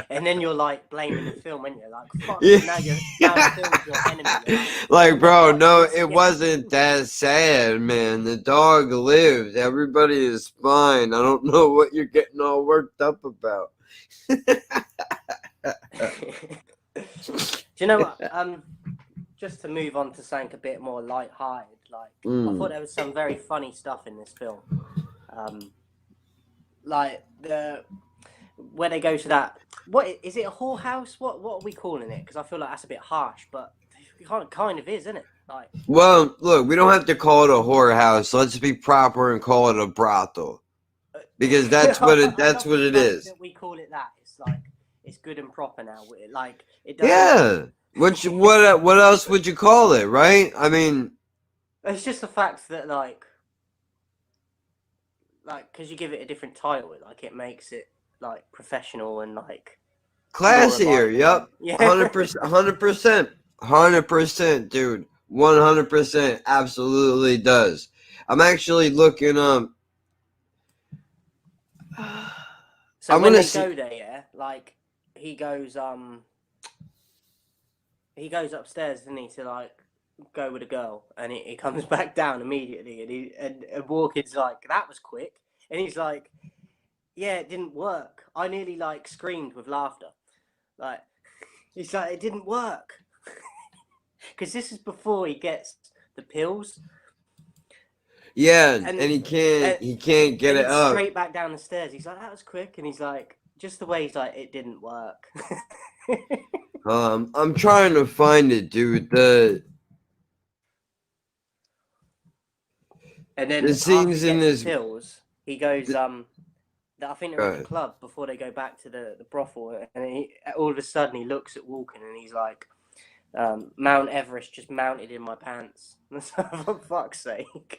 And then you're like blaming the film, and you're like, fuck, Yeah. now the film's your enemy. You're Like, bro, no, it yeah. wasn't that sad, man. The dog lived. Everybody is fine. I don't know what you're getting all worked up about. Do you know what? Just to move on to something a bit more light-hearted, like I thought there was some very funny stuff in this film. Like where they go to that. What is it? A whorehouse? What are we calling it? Because I feel like that's a bit harsh, but it kind of is, isn't it? Like, well, look, we don't have to call it a whorehouse. Let's be proper and call it a brothel, because that's what it is. That we call it that. It's like it's good and proper now. Like it doesn't. Yeah. What else would you call it, right? I mean, it's just the fact that like because you give it a different title, like it makes it like professional and like classier. Yep. Yeah. 100%, 100%, dude. 100% absolutely does. I'm actually looking up. So when they go there, yeah, like he goes upstairs, doesn't he, to like go with a girl, and he comes back down immediately, and Waken's like, that was quick, and he's like, yeah, it didn't work. I nearly like screamed with laughter. Like he's like, it didn't work. Because this is before he gets the pills. Yeah, and he can't get it up. Straight back down the stairs. He's like, that was quick, and he's like, just the way he's like, it didn't work. I'm trying to find it, dude. And then the scenes in this pills, he goes I think they're at the club before they go back to the brothel, and all of a sudden he looks at Walken and he's like, Mount Everest just mounted in my pants. For fuck's sake.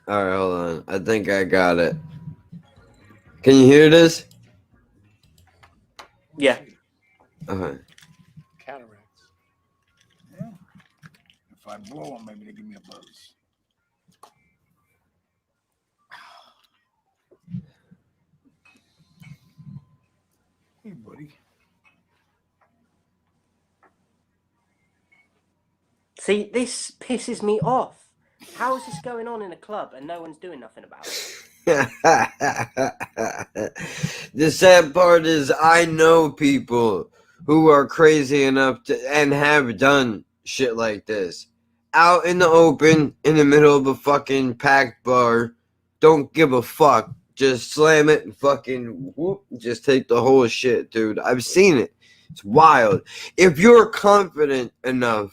All right, hold on. I think I got it. Can you hear this? Yeah. Okay. Cataracts. Yeah. If I blow them, maybe they give me a buzz. Hey, buddy. See, this pisses me off. How is this going on in a club and no one's doing nothing about it? The sad part is I know people who are crazy enough to and have done shit like this. Out in the open, in the middle of a fucking packed bar, don't give a fuck. Just slam it and fucking whoop, just take the whole shit, dude. I've seen it. It's wild. If you're confident enough,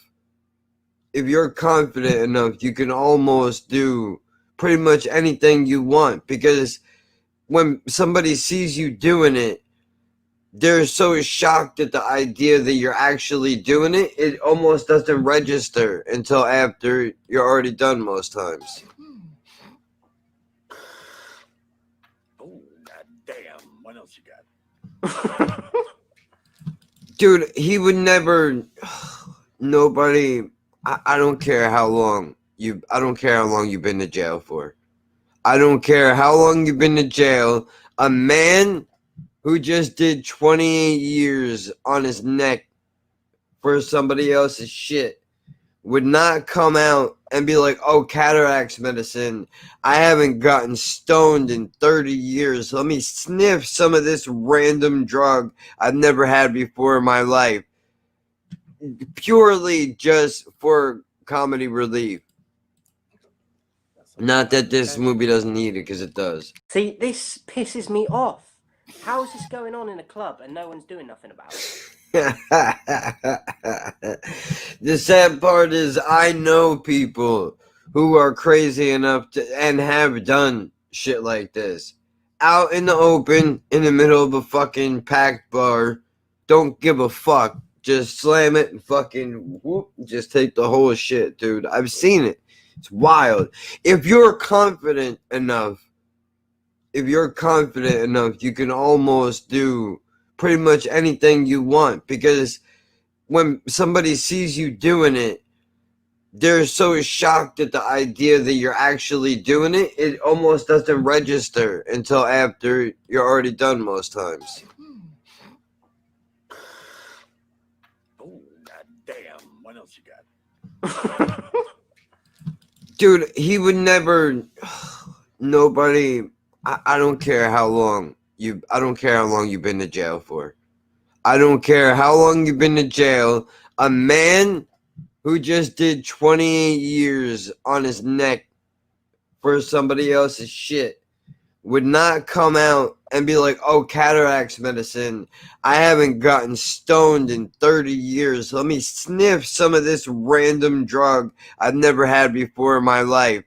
you can almost do pretty much anything you want, because when somebody sees you doing it, they're so shocked at the idea that you're actually doing it, it almost doesn't register until after you're already done most times. Oh, goddamn. What else you got? Dude, he would never... Nobody... I don't care how long you've been to jail for. I don't care how long you've been to jail. A man who just did 28 years on his neck for somebody else's shit would not come out and be like, oh, cataracts medicine. I haven't gotten stoned in 30 years. Let me sniff some of this random drug I've never had before in my life. Purely just for comedy relief. Not that this movie doesn't need it, because it does. See, this pisses me off. How is this going on in a club and no one's doing nothing about it? The sad part is I know people who are crazy enough to and have done shit like this. Out in the open, in the middle of a fucking packed bar, don't give a fuck. Just slam it and fucking whoop, just take the whole shit, dude. I've seen it. It's wild. If you're confident enough, you can almost do pretty much anything you want, because when somebody sees you doing it, they're so shocked at the idea that you're actually doing it, it almost doesn't register until after you're already done most times. What else you got? Dude, he would never... Nobody... I don't care how long I don't care how long you've been to jail for. I don't care how long you've been to jail. A man who just did 28 years on his neck for somebody else's shit would not come out and be like, oh, cataracts medicine. I haven't gotten stoned in 30 years. Let me sniff some of this random drug I've never had before in my life.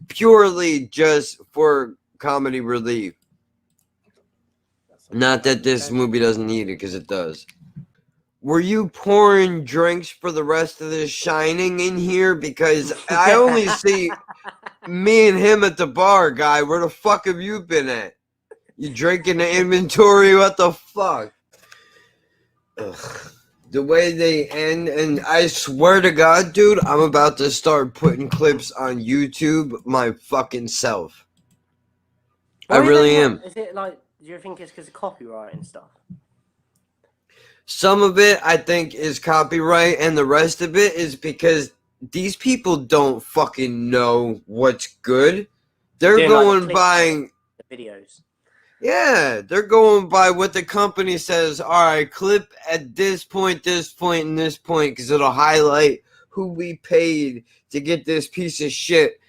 Purely just for comedy relief. Not that this movie doesn't need it, because it does. Were you pouring drinks for the rest of The Shining in here? Because I only see me and him at the bar, guy. Where the fuck have you been at? You drinking the inventory? What the fuck? Ugh. The way they end, and I swear to God, dude, I'm about to start putting clips on YouTube my fucking self. I really am. Is it like, do you think it's because of copyright and stuff? Some of it, I think, is copyright, and the rest of it is because these people don't fucking know what's good. They're going by the videos. Yeah, they're going by what the company says. All right, clip at this point, and this point, because it'll highlight who we paid to get this piece of shit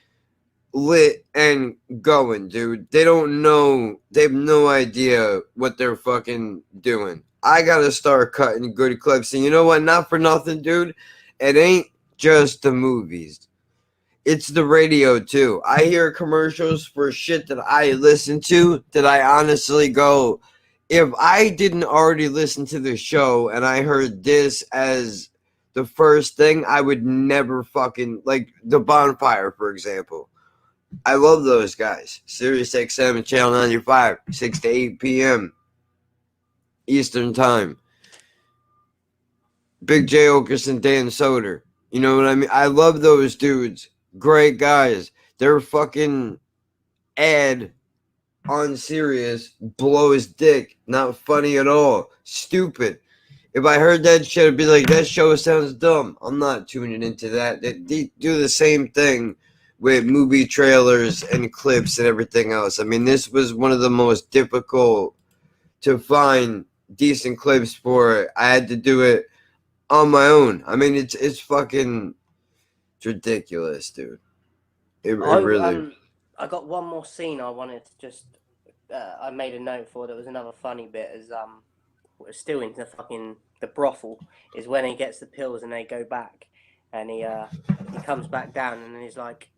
lit and going, dude. They don't know. They have no idea what they're fucking doing. I gotta start cutting good clips. And you know what? Not for nothing, dude. It ain't just the movies. It's the radio, too. I hear commercials for shit that I listen to that I honestly go, if I didn't already listen to the show and I heard this as the first thing, I would never fucking, like The Bonfire, for example. I love those guys. Sirius XM and Channel 95, 6 to 8 p.m. Eastern Time. Big J. Okerson, Dan Soder. You know what I mean? I love those dudes. Great guys. Their fucking ad on Sirius blows dick. Not funny at all. Stupid. If I heard that shit, I'd be like, that show sounds dumb. I'm not tuning into that. They do the same thing with movie trailers and clips and everything else. I mean, this was one of the most difficult to find decent clips for. I had to do it on my own. I mean, it's fucking... It's ridiculous, dude. It really... I got one more scene I wanted to just... I made a note for. There was another funny bit. Is we're still into the brothel. Is when he gets the pills and they go back, and he comes back down and then he's like,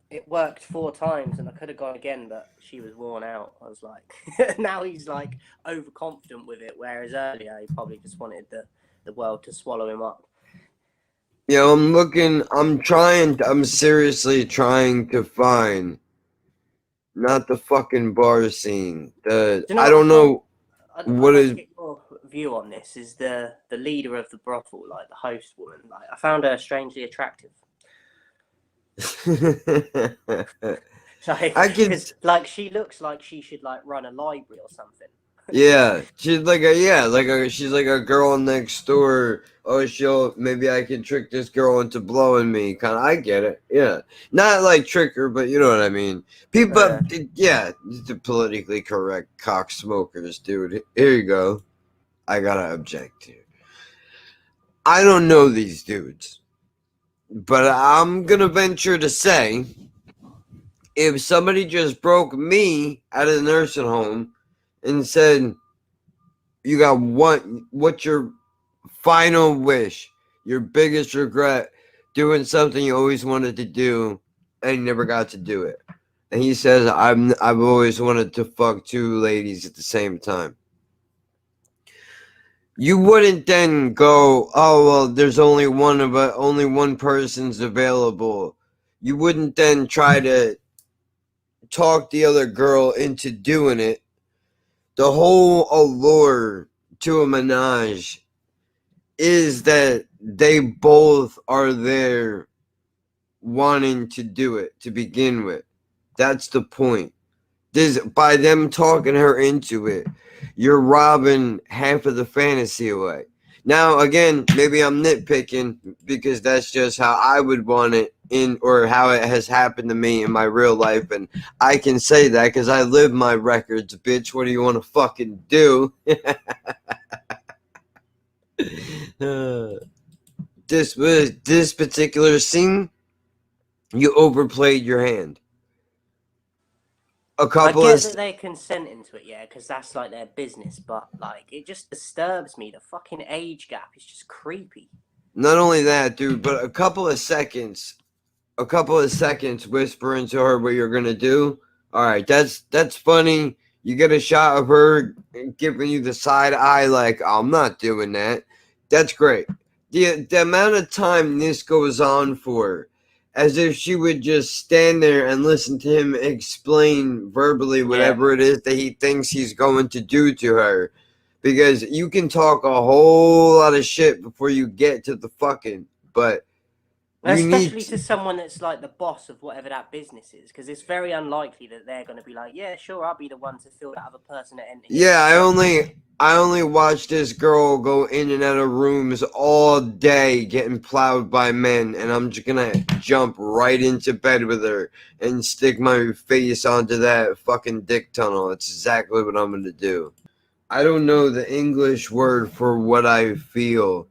"It worked 4 times and I could have gone again, but she was worn out." I was like, now he's like overconfident with it, whereas earlier he probably just wanted the world to swallow him up. Yeah, I'm seriously trying to find not the fucking bar scene. I don't know what is... Get your view on this is the leader of the brothel, like the host woman. Like, I found her strangely attractive. Like she looks like she should like run a library or something. Yeah, she's like she's like a girl next door. Oh, maybe I can trick this girl into blowing me. Kind of, I get it. Yeah, not like trick her, but you know what I mean. People, yeah, the politically correct cock smokers, dude. Here you go. I gotta object here. I don't know these dudes, but I'm gonna venture to say, if somebody just broke me out of the nursing home and said, you got what's your final wish, your biggest regret, doing something you always wanted to do and you never got to do it. And he says, I've always wanted to fuck 2 ladies at the same time. You wouldn't then go, oh, well, there's only one person's available. You wouldn't then try to talk the other girl into doing it. The whole allure to a menage is that they both are there wanting to do it to begin with. That's the point. By them talking her into it, you're robbing half of the fantasy away. Now, again, maybe I'm nitpicking because that's just how I would want it in, or how it has happened to me in my real life, and I can say that because I live my records, bitch. What do you want to fucking do? This particular scene, you overplayed your hand. A I couple get of that they consent into it, yeah, because that's like their business, but like it just disturbs me. The fucking age gap is just creepy. not only that, dude, but a couple of seconds whispering to her what you're gonna do. All right, that's funny. You get a shot of her giving you the side eye, like I'm not doing that. That's great. The amount of time this goes on for, as if she would just stand there and listen to him explain verbally whatever it is that he thinks he's going to do to her, because you can talk a whole lot of shit before you get to the fucking, but especially to someone that's like the boss of whatever that business is, because it's very unlikely that they're going to be like, yeah, sure, I'll be the one to fill that other person that enters. Yeah, I only watched this girl go in and out of rooms all day getting plowed by men, and I'm just gonna jump right into bed with her and stick my face onto that fucking dick tunnel. That's exactly what I'm gonna do. I don't know the English word for what I feel.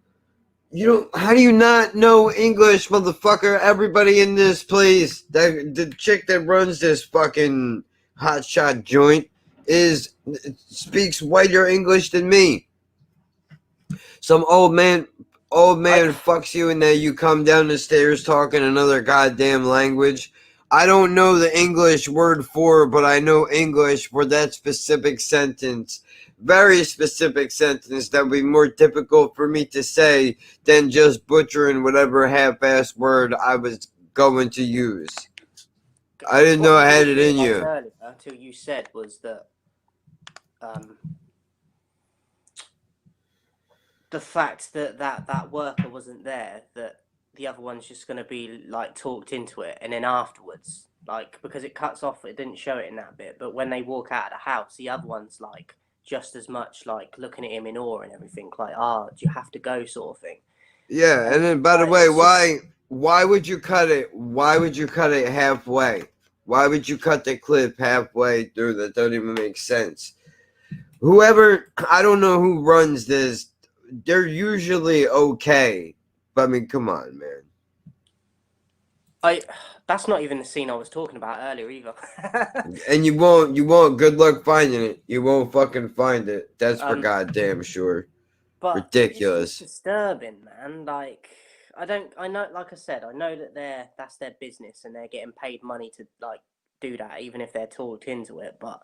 You don't. How do you not know English, motherfucker? Everybody in this place, the chick that runs this fucking hotshot joint, speaks whiter English than me. Some old man fucks you, and then you come down the stairs talking another goddamn language. I don't know the English word for, but I know English for that specific sentence. Very specific sentence that would be more difficult for me to say than just butchering whatever half-assed word I was going to use. I didn't know I had it in you. Earlier, until you said was that the fact that worker wasn't there, that the other one's just going to be like talked into it, and then afterwards, like, because it cuts off, it didn't show it in that bit, but when they walk out of the house, the other one's like just as much like looking at him in awe and everything, like, do you have to go, sort of thing. Yeah, and then by the way, why would you cut it? Why would you cut it halfway? Why would you cut the clip halfway through? That doesn't even make sense. Whoever, I don't know who runs this, they're usually okay. But I mean, come on, man. That's not even the scene I was talking about earlier either. And you won't. Good luck finding it. You won't fucking find it. That's for goddamn sure. But ridiculous. It's just disturbing, man. Like, I know, like I said, I know that that's their business and they're getting paid money to like do that, even if they're talked into it. But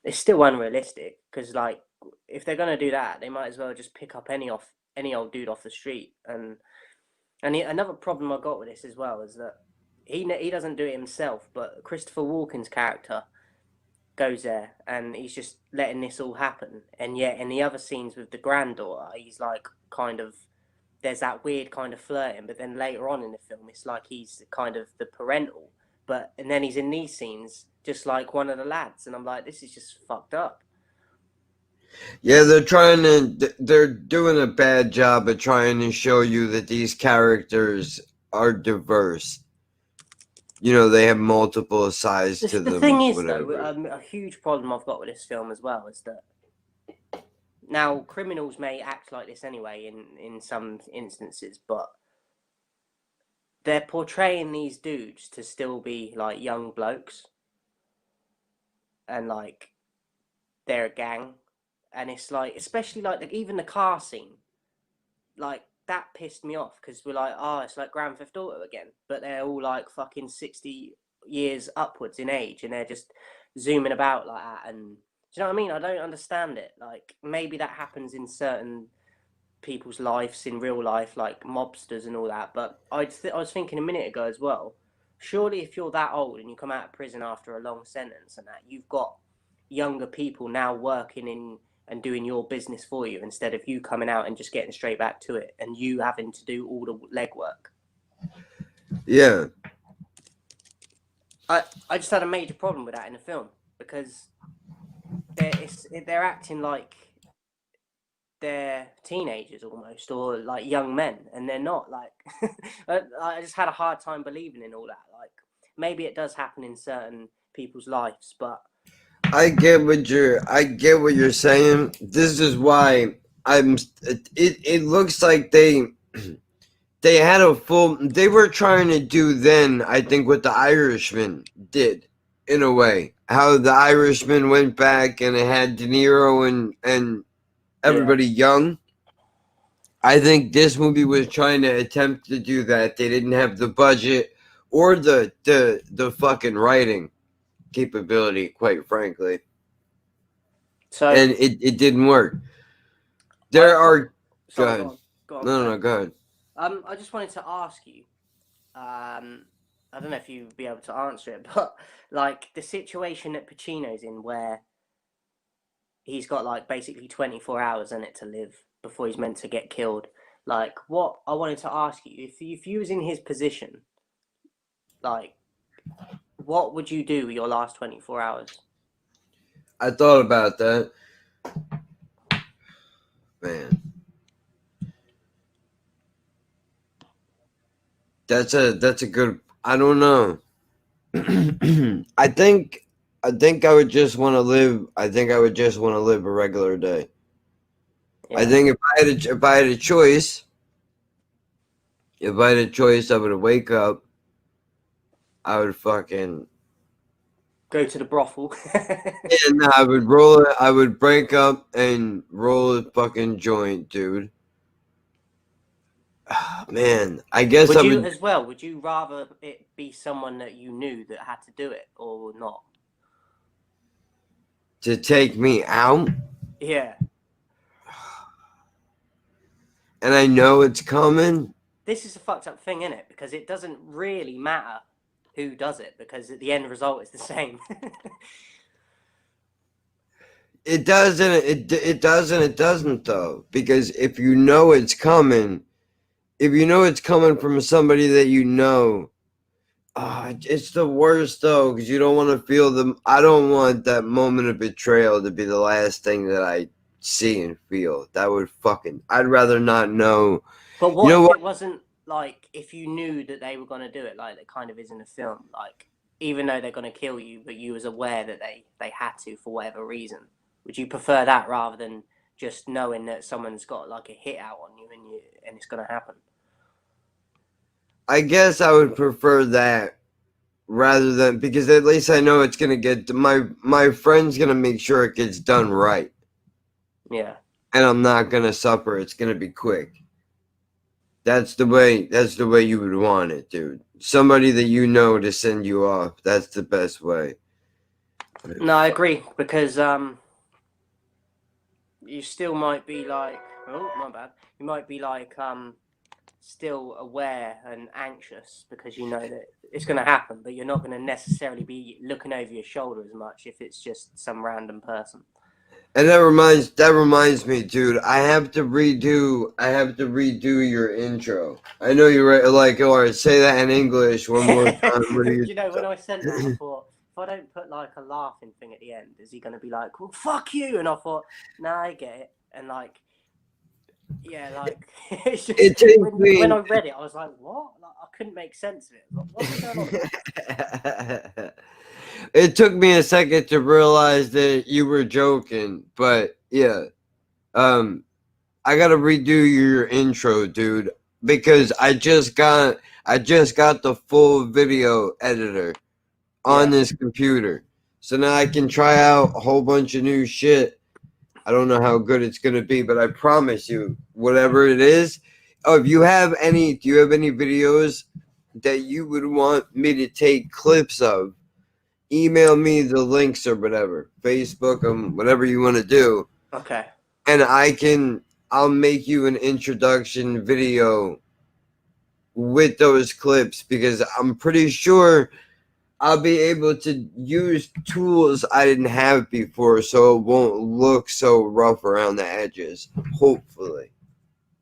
it's still unrealistic, because like if they're gonna do that, they might as well just pick up any old dude off the street. And another problem I got with this as well is that he doesn't do it himself, but Christopher Walken's character goes there and he's just letting this all happen. And yet in the other scenes with the granddaughter, he's like kind of, there's that weird kind of flirting, but then later on in the film it's like he's kind of the parental, and then he's in these scenes just like one of the lads, and I'm like, this is just fucked up. Yeah, they're doing a bad job of trying to show you that these characters are diverse. You know, they have multiple sides to them. The thing is, though, a huge problem I've got with this film as well is that now criminals may act like this anyway in some instances, but they're portraying these dudes to still be like young blokes, and like they're a gang, and it's like, especially like even the car scene, like that pissed me off, because we're like, it's like Grand Theft Auto again, but they're all like fucking 60 years upwards in age, and they're just zooming about like that. And do you know what I mean? I don't understand it. Like, maybe that happens in certain people's lives in real life, like mobsters and all that, but I was thinking a minute ago as well, surely if you're that old and you come out of prison after a long sentence and that, you've got younger people now working in and doing your business for you, instead of you coming out and just getting straight back to it and you having to do all the legwork. Yeah. I just had a major problem with that in the film, because they're acting like they're teenagers almost, or like young men, and they're not. Like, I just had a hard time believing in all that. Like, maybe it does happen in certain people's lives, but I get what you're saying. This is why it looks like they had a full. They were trying to do then, I think, what the Irishman did, in a way. How the Irishman went back and it had De Niro and everybody young. I think this movie was trying to attempt to do that. They didn't have the budget or the fucking writing capability, quite frankly. so And it didn't work. There are. Go ahead. Go on. No, go ahead. I just wanted to ask you. I don't know if you'd be able to answer it, but like the situation that Pacino's in, where he's got like basically 24 hours in it to live before he's meant to get killed. Like, what I wanted to ask you, if you was in his position, like, what would you do with your last 24 hours? I thought about that. Man. That's a good. I don't know. I think I would just want to live. I think I would just want to live a regular day. Yeah. I think if I had a choice, I would wake up. I would fucking go to the brothel. And I would roll it. I would break up and roll a fucking joint, dude. Man, I guess would I you would as well. Would you rather it be someone that you knew that had to do it, or not? To take me out? Yeah. And I know it's coming. This is a fucked up thing, isn't it? Because it doesn't really matter who does it, because the end result is the same. It doesn't. It doesn't though. Because if you know it's coming. If you know it's coming from somebody that you know, it's the worst though, because you don't want to feel them. I don't want that moment of betrayal to be the last thing that I see and feel. That would fucking. I'd rather not know. But what if it wasn't like, if you knew that they were going to do it, like it kind of is in a film, like even though they're going to kill you, but you was aware that they had to for whatever reason? Would you prefer that rather than just knowing that someone's got like a hit out on you and it's going to happen? I guess I would prefer that rather than, because at least I know it's gonna get my friend's gonna make sure it gets done right. Yeah. And I'm not gonna suffer. It's gonna be quick. That's the way you would want it, dude. Somebody that you know to send you off. That's the best way. No, I agree, because you still might be like, oh my bad. You might be like still aware and anxious because you know that it's going to happen, but you're not going to necessarily be looking over your shoulder as much if it's just some random person. And that reminds me, dude. I have to redo your intro. I know you're like, or say that in English one more time. You know, when I sent that, I thought, if I don't put like a laughing thing at the end, is he going to be like, well, fuck you? And I thought, nah, I get it. And like, yeah, like when I read it, I was like, what? Like, I couldn't make sense of it. Like, what's going on? It took me a second to realize that you were joking, but yeah, I gotta redo your intro, dude, because I just got the full video editor on this computer, so now I can try out a whole bunch of new shit. I don't know how good it's gonna be, but I promise you, whatever it is. Oh, do you have any videos that you would want me to take clips of? Email me the links or whatever, Facebook them, whatever you want to do. Okay. And I'll make you an introduction video with those clips, because I'm pretty sure I'll be able to use tools I didn't have before, so it won't look so rough around the edges. Hopefully.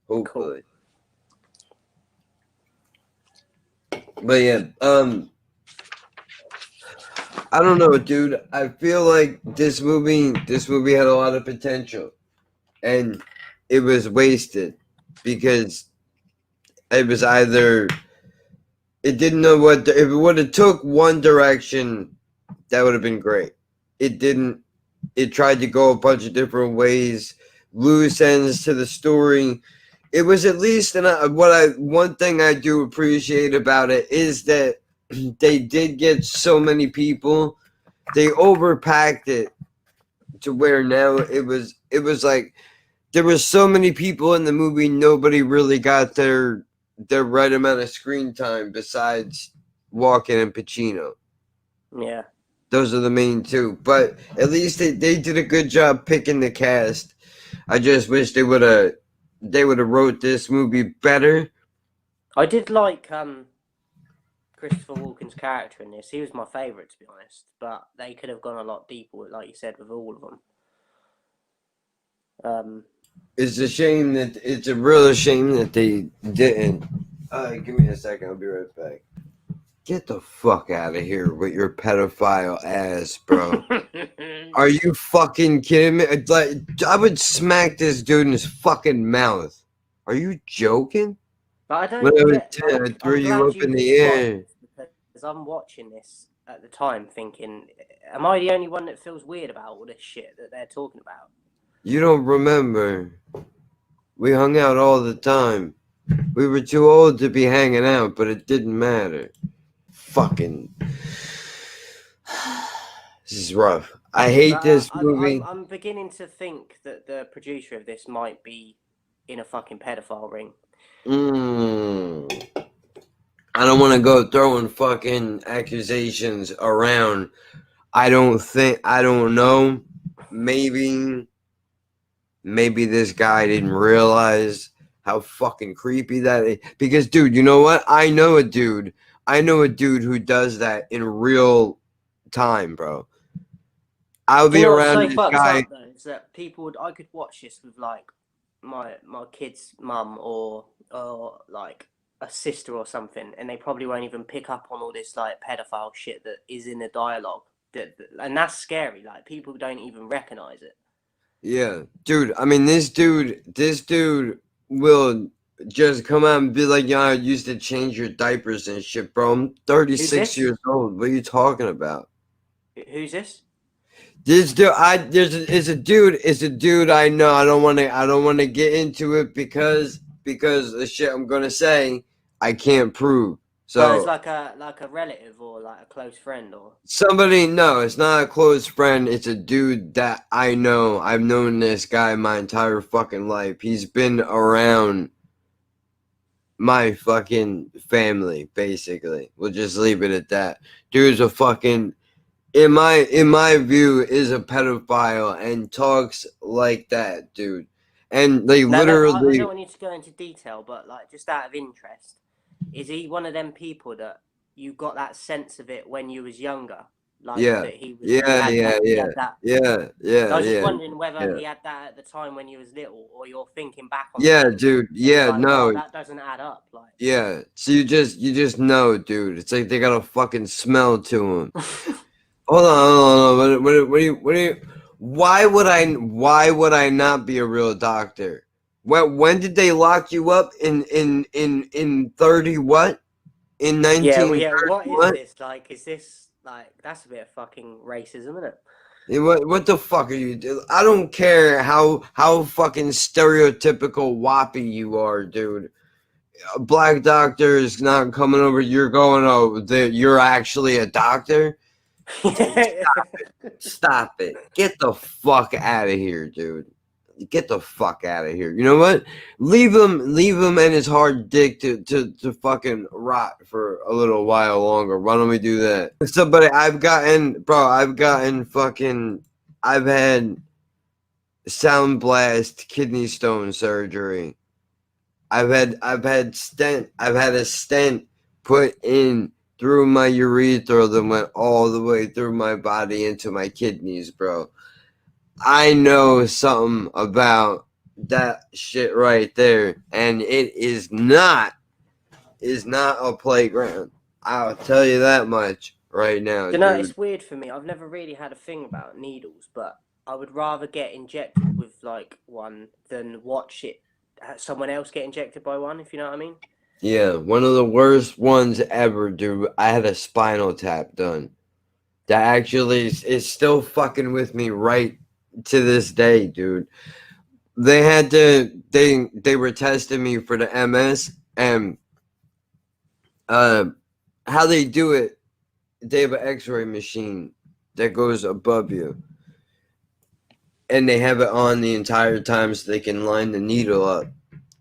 Cool. But yeah, I don't know, dude. I feel like this movie had a lot of potential, and it was wasted because it was either it didn't know what if it would have took one direction, that would have been great. It didn't. It tried to go a bunch of different ways, loose ends to the story. It was at least, and one thing I do appreciate about it is that they did get so many people. They overpacked it to where now it was like there was so many people in the movie, nobody really got their right amount of screen time besides Waken and Pacino. Yeah. Those are the main two. But at least they did a good job picking the cast. I just wish they would have wrote this movie better. I did like Christopher Walken's character in this. He was my favourite, to be honest. But they could have gone a lot deeper, like you said, with all of them. It's a real shame that they didn't. Give me a second. I'll be right back. Get the fuck out of here with your pedophile ass, bro. Are you fucking kidding me? Like, I would smack this dude in his fucking mouth. Are you joking? But I don't When I was get, 10, I like, threw I'm you glad up in the air. Because I'm watching this at the time thinking, am I the only one that feels weird about all this shit that they're talking about? You don't remember. We hung out all the time. We were too old to be hanging out, but it didn't matter. Fucking. This is rough. I hate this movie. I'm beginning to think that the producer of this might be in a fucking pedophile ring. I don't want to go throwing fucking accusations around. I don't know. Maybe this guy didn't realize how fucking creepy that is. Because, dude, you know what? I know a dude who does that in real time, bro. I'll be around this guy. Up, though, is that I could watch this with like my kid's mum or like a sister or something, and they probably won't even pick up on all this like pedophile shit that is in the dialogue. And that's scary. Like, people don't even recognize it. Yeah, dude. I mean, this dude will just come out and be like, "Yeah, I used to change your diapers and shit, bro. I'm 36 years old. What are you talking about?" Who's this? This dude, it's a dude I know. I don't want to get into it because the shit I'm gonna say I can't prove. So it's like a relative or like a close friend or somebody. No, it's not a close friend. It's a dude that I know. I've known this guy my entire fucking life. He's been around my fucking family, basically. We'll just leave it at that. Dude's a fucking, in my view, is a pedophile and talks like that, dude. And they literally. I don't want you to go into detail, but like, just out of interest, is he one of them people that you got that sense of it when you was younger? Like, yeah. That he was, yeah. I was just wondering whether he had that at the time when you was little, or you're thinking back on. Yeah, dude. Yeah, like, no. Oh, that doesn't add up. Like. Yeah. So you just know, dude. It's like they got a fucking smell to them. Hold on. What do you? Why would I not be a real doctor? When did they lock you up in 30 what? In 19? Yeah. What is this? Like, is this like, that's a bit of fucking racism, isn't it? What the fuck are you doing? I don't care how fucking stereotypical whoppy you are, dude. A black doctor is not coming over. You're going, you're actually a doctor? Stop it. Get the fuck out of here, dude. Get the fuck out of here. You know what? Leave him and his hard dick to fucking rot for a little while longer. Why don't we do that? Somebody, I've had sound blast kidney stone surgery. I've had a stent put in through my urethra that went all the way through my body into my kidneys, bro. I know something about that shit right there, and it is not a playground. I'll tell you that much right now. It's weird for me. I've never really had a thing about needles, but I would rather get injected with like one than watch it someone else get injected by one. If you know what I mean. Yeah, one of the worst ones ever, dude. I had a spinal tap done. That actually is still fucking with me right to this day, dude. They had to they were testing me for the MS, and how they do it, they have an X-ray machine that goes above you, and they have it on the entire time so they can line the needle up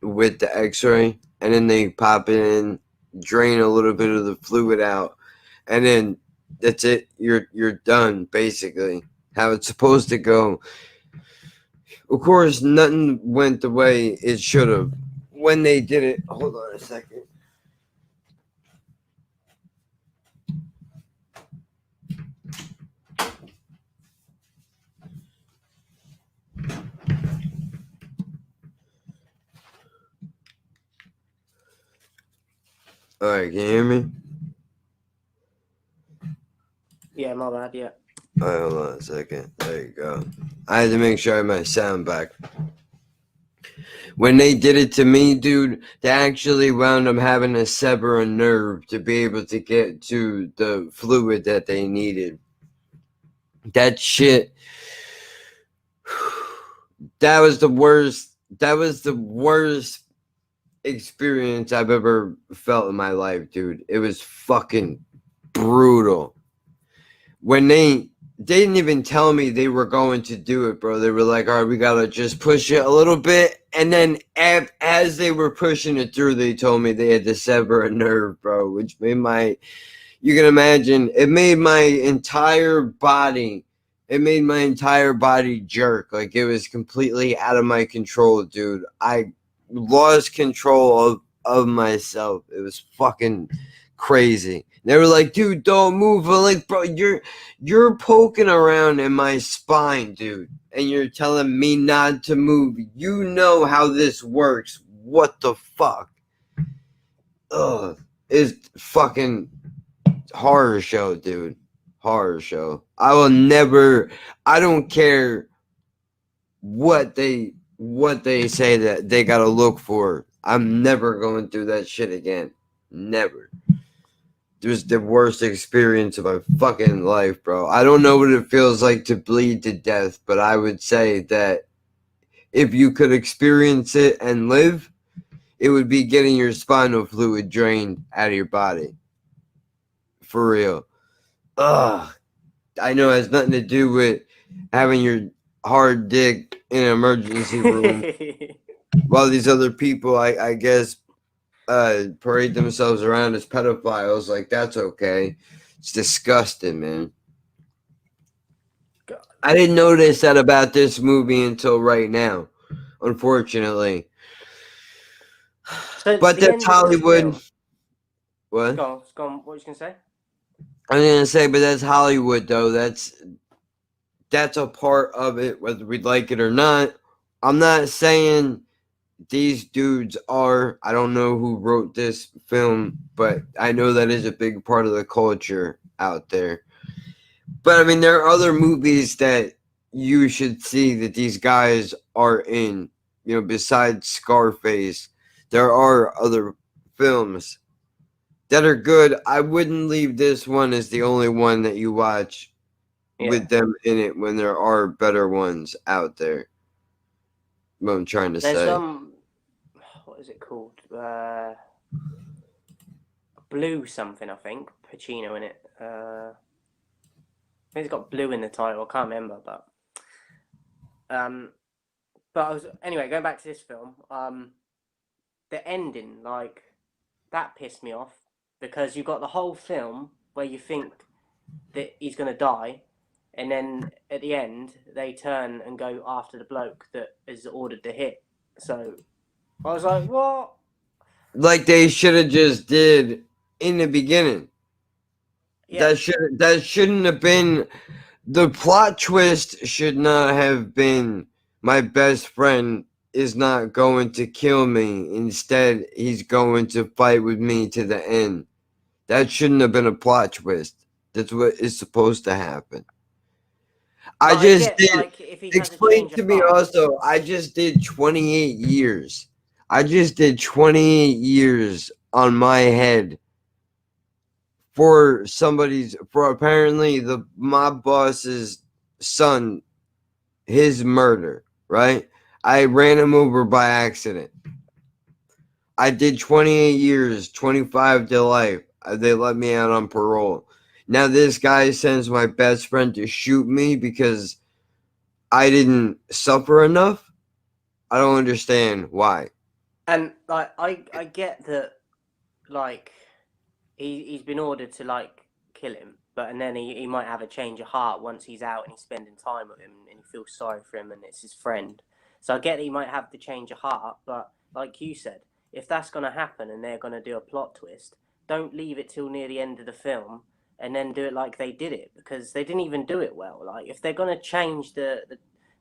with the X-ray, and then they pop it in, drain a little bit of the fluid out, and then that's it. You're done, basically. How it's supposed to go. Of course, nothing went the way it should have. When they did it, hold on a second. All right, can you hear me? Yeah, my bad. Yeah. All right, hold on a second. There you go. I had to make sure I had my sound back. When they did it to me, dude, they actually wound up having to sever a nerve to be able to get to the fluid that they needed. That shit. That was the worst. That was the worst experience I've ever felt in my life, dude. It was fucking brutal. When they didn't even tell me they were going to do it, bro. They were like, all right, we gotta just push it a little bit. And then as they were pushing it through, they told me they had to sever a nerve, bro, which made you can imagine, it made my entire body jerk. Like, it was completely out of my control, dude. I lost control of myself. It was fucking crazy. They were like, dude, don't move. I'm like, bro, you're poking around in my spine, dude, and you're telling me not to move. You know how this works. What the fuck? Ugh. It's fucking horror show, dude. Horror show. I don't care what they say that they gotta look for. I'm never going through that shit again. Never. It was the worst experience of my fucking life, bro. I don't know what it feels like to bleed to death, but I would say that if you could experience it and live, it would be getting your spinal fluid drained out of your body. For real. Ugh. I know it has nothing to do with having your hard dick in an emergency room while these other people, I guess, parade themselves around as pedophiles. Like, that's okay. It's disgusting, man. God. I didn't notice that about this movie until right now, unfortunately. So But the that's end of this Hollywood. film. What? Go on. What was you gonna say? I'm gonna say, but that's Hollywood, though. That's a part of it, whether we like it or not. I'm not saying these dudes are. I don't know who wrote this film, but I know that is a big part of the culture out there. But I mean, there are other movies that you should see that these guys are in. You know, besides Scarface, there are other films that are good. I wouldn't leave this one as the only one that you watch with them in it when there are better ones out there. What I'm trying to There's say. what is it called? Blue something, I think. Pacino in it. I think it's got blue in the title. I can't remember, but I was anyway going back to this film. The ending, like, that pissed me off because you got the whole film where you think that he's gonna die, and then at the end they turn and go after the bloke that has ordered the hit. So I was like, what? Like they should have just did in the beginning. Yeah. That shouldn't have been the plot twist. Should not have been my best friend is not going to kill me. Instead, he's going to fight with me to the end. That shouldn't have been a plot twist. That's what is supposed to happen. I But just get, did. like, if he has a Explain change to of me heart. also. I just did 28 years. I just did 28 years on my head for apparently the mob boss's son, his murder. Right? I ran him over by accident. I did 28 years, 25 to life. They let me out on parole. Now this guy sends my best friend to shoot me because I didn't suffer enough. I don't understand why. And like, I get that, like, he's been ordered to like kill him, but and then he might have a change of heart once he's out and he's spending time with him and he feels sorry for him and it's his friend. So I get that he might have the change of heart, but like you said, if that's gonna happen and they're gonna do a plot twist, don't leave it till near the end of the film and then do it like they did it, because they didn't even do it well. Like, if they're gonna change the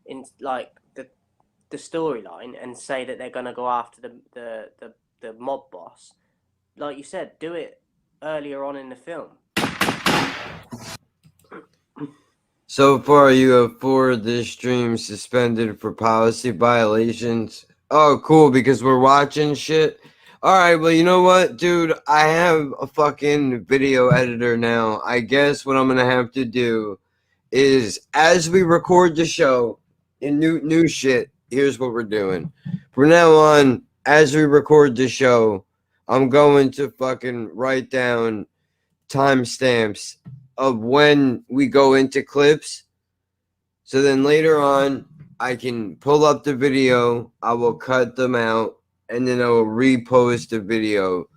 in like the storyline and say that they're gonna go after the mob boss, like you said, do it earlier on in the film. So far, you have 4 of this stream suspended for policy violations. Oh, cool, because we're watching shit. Alright, well, you know what, dude? I have a fucking video editor now. I guess what I'm gonna have to do is, as we record the show, in new shit, here's what we're doing. From now on, as we record the show, I'm going to fucking write down timestamps of when we go into clips. So then later on, I can pull up the video, I will cut them out, and then I will repost the video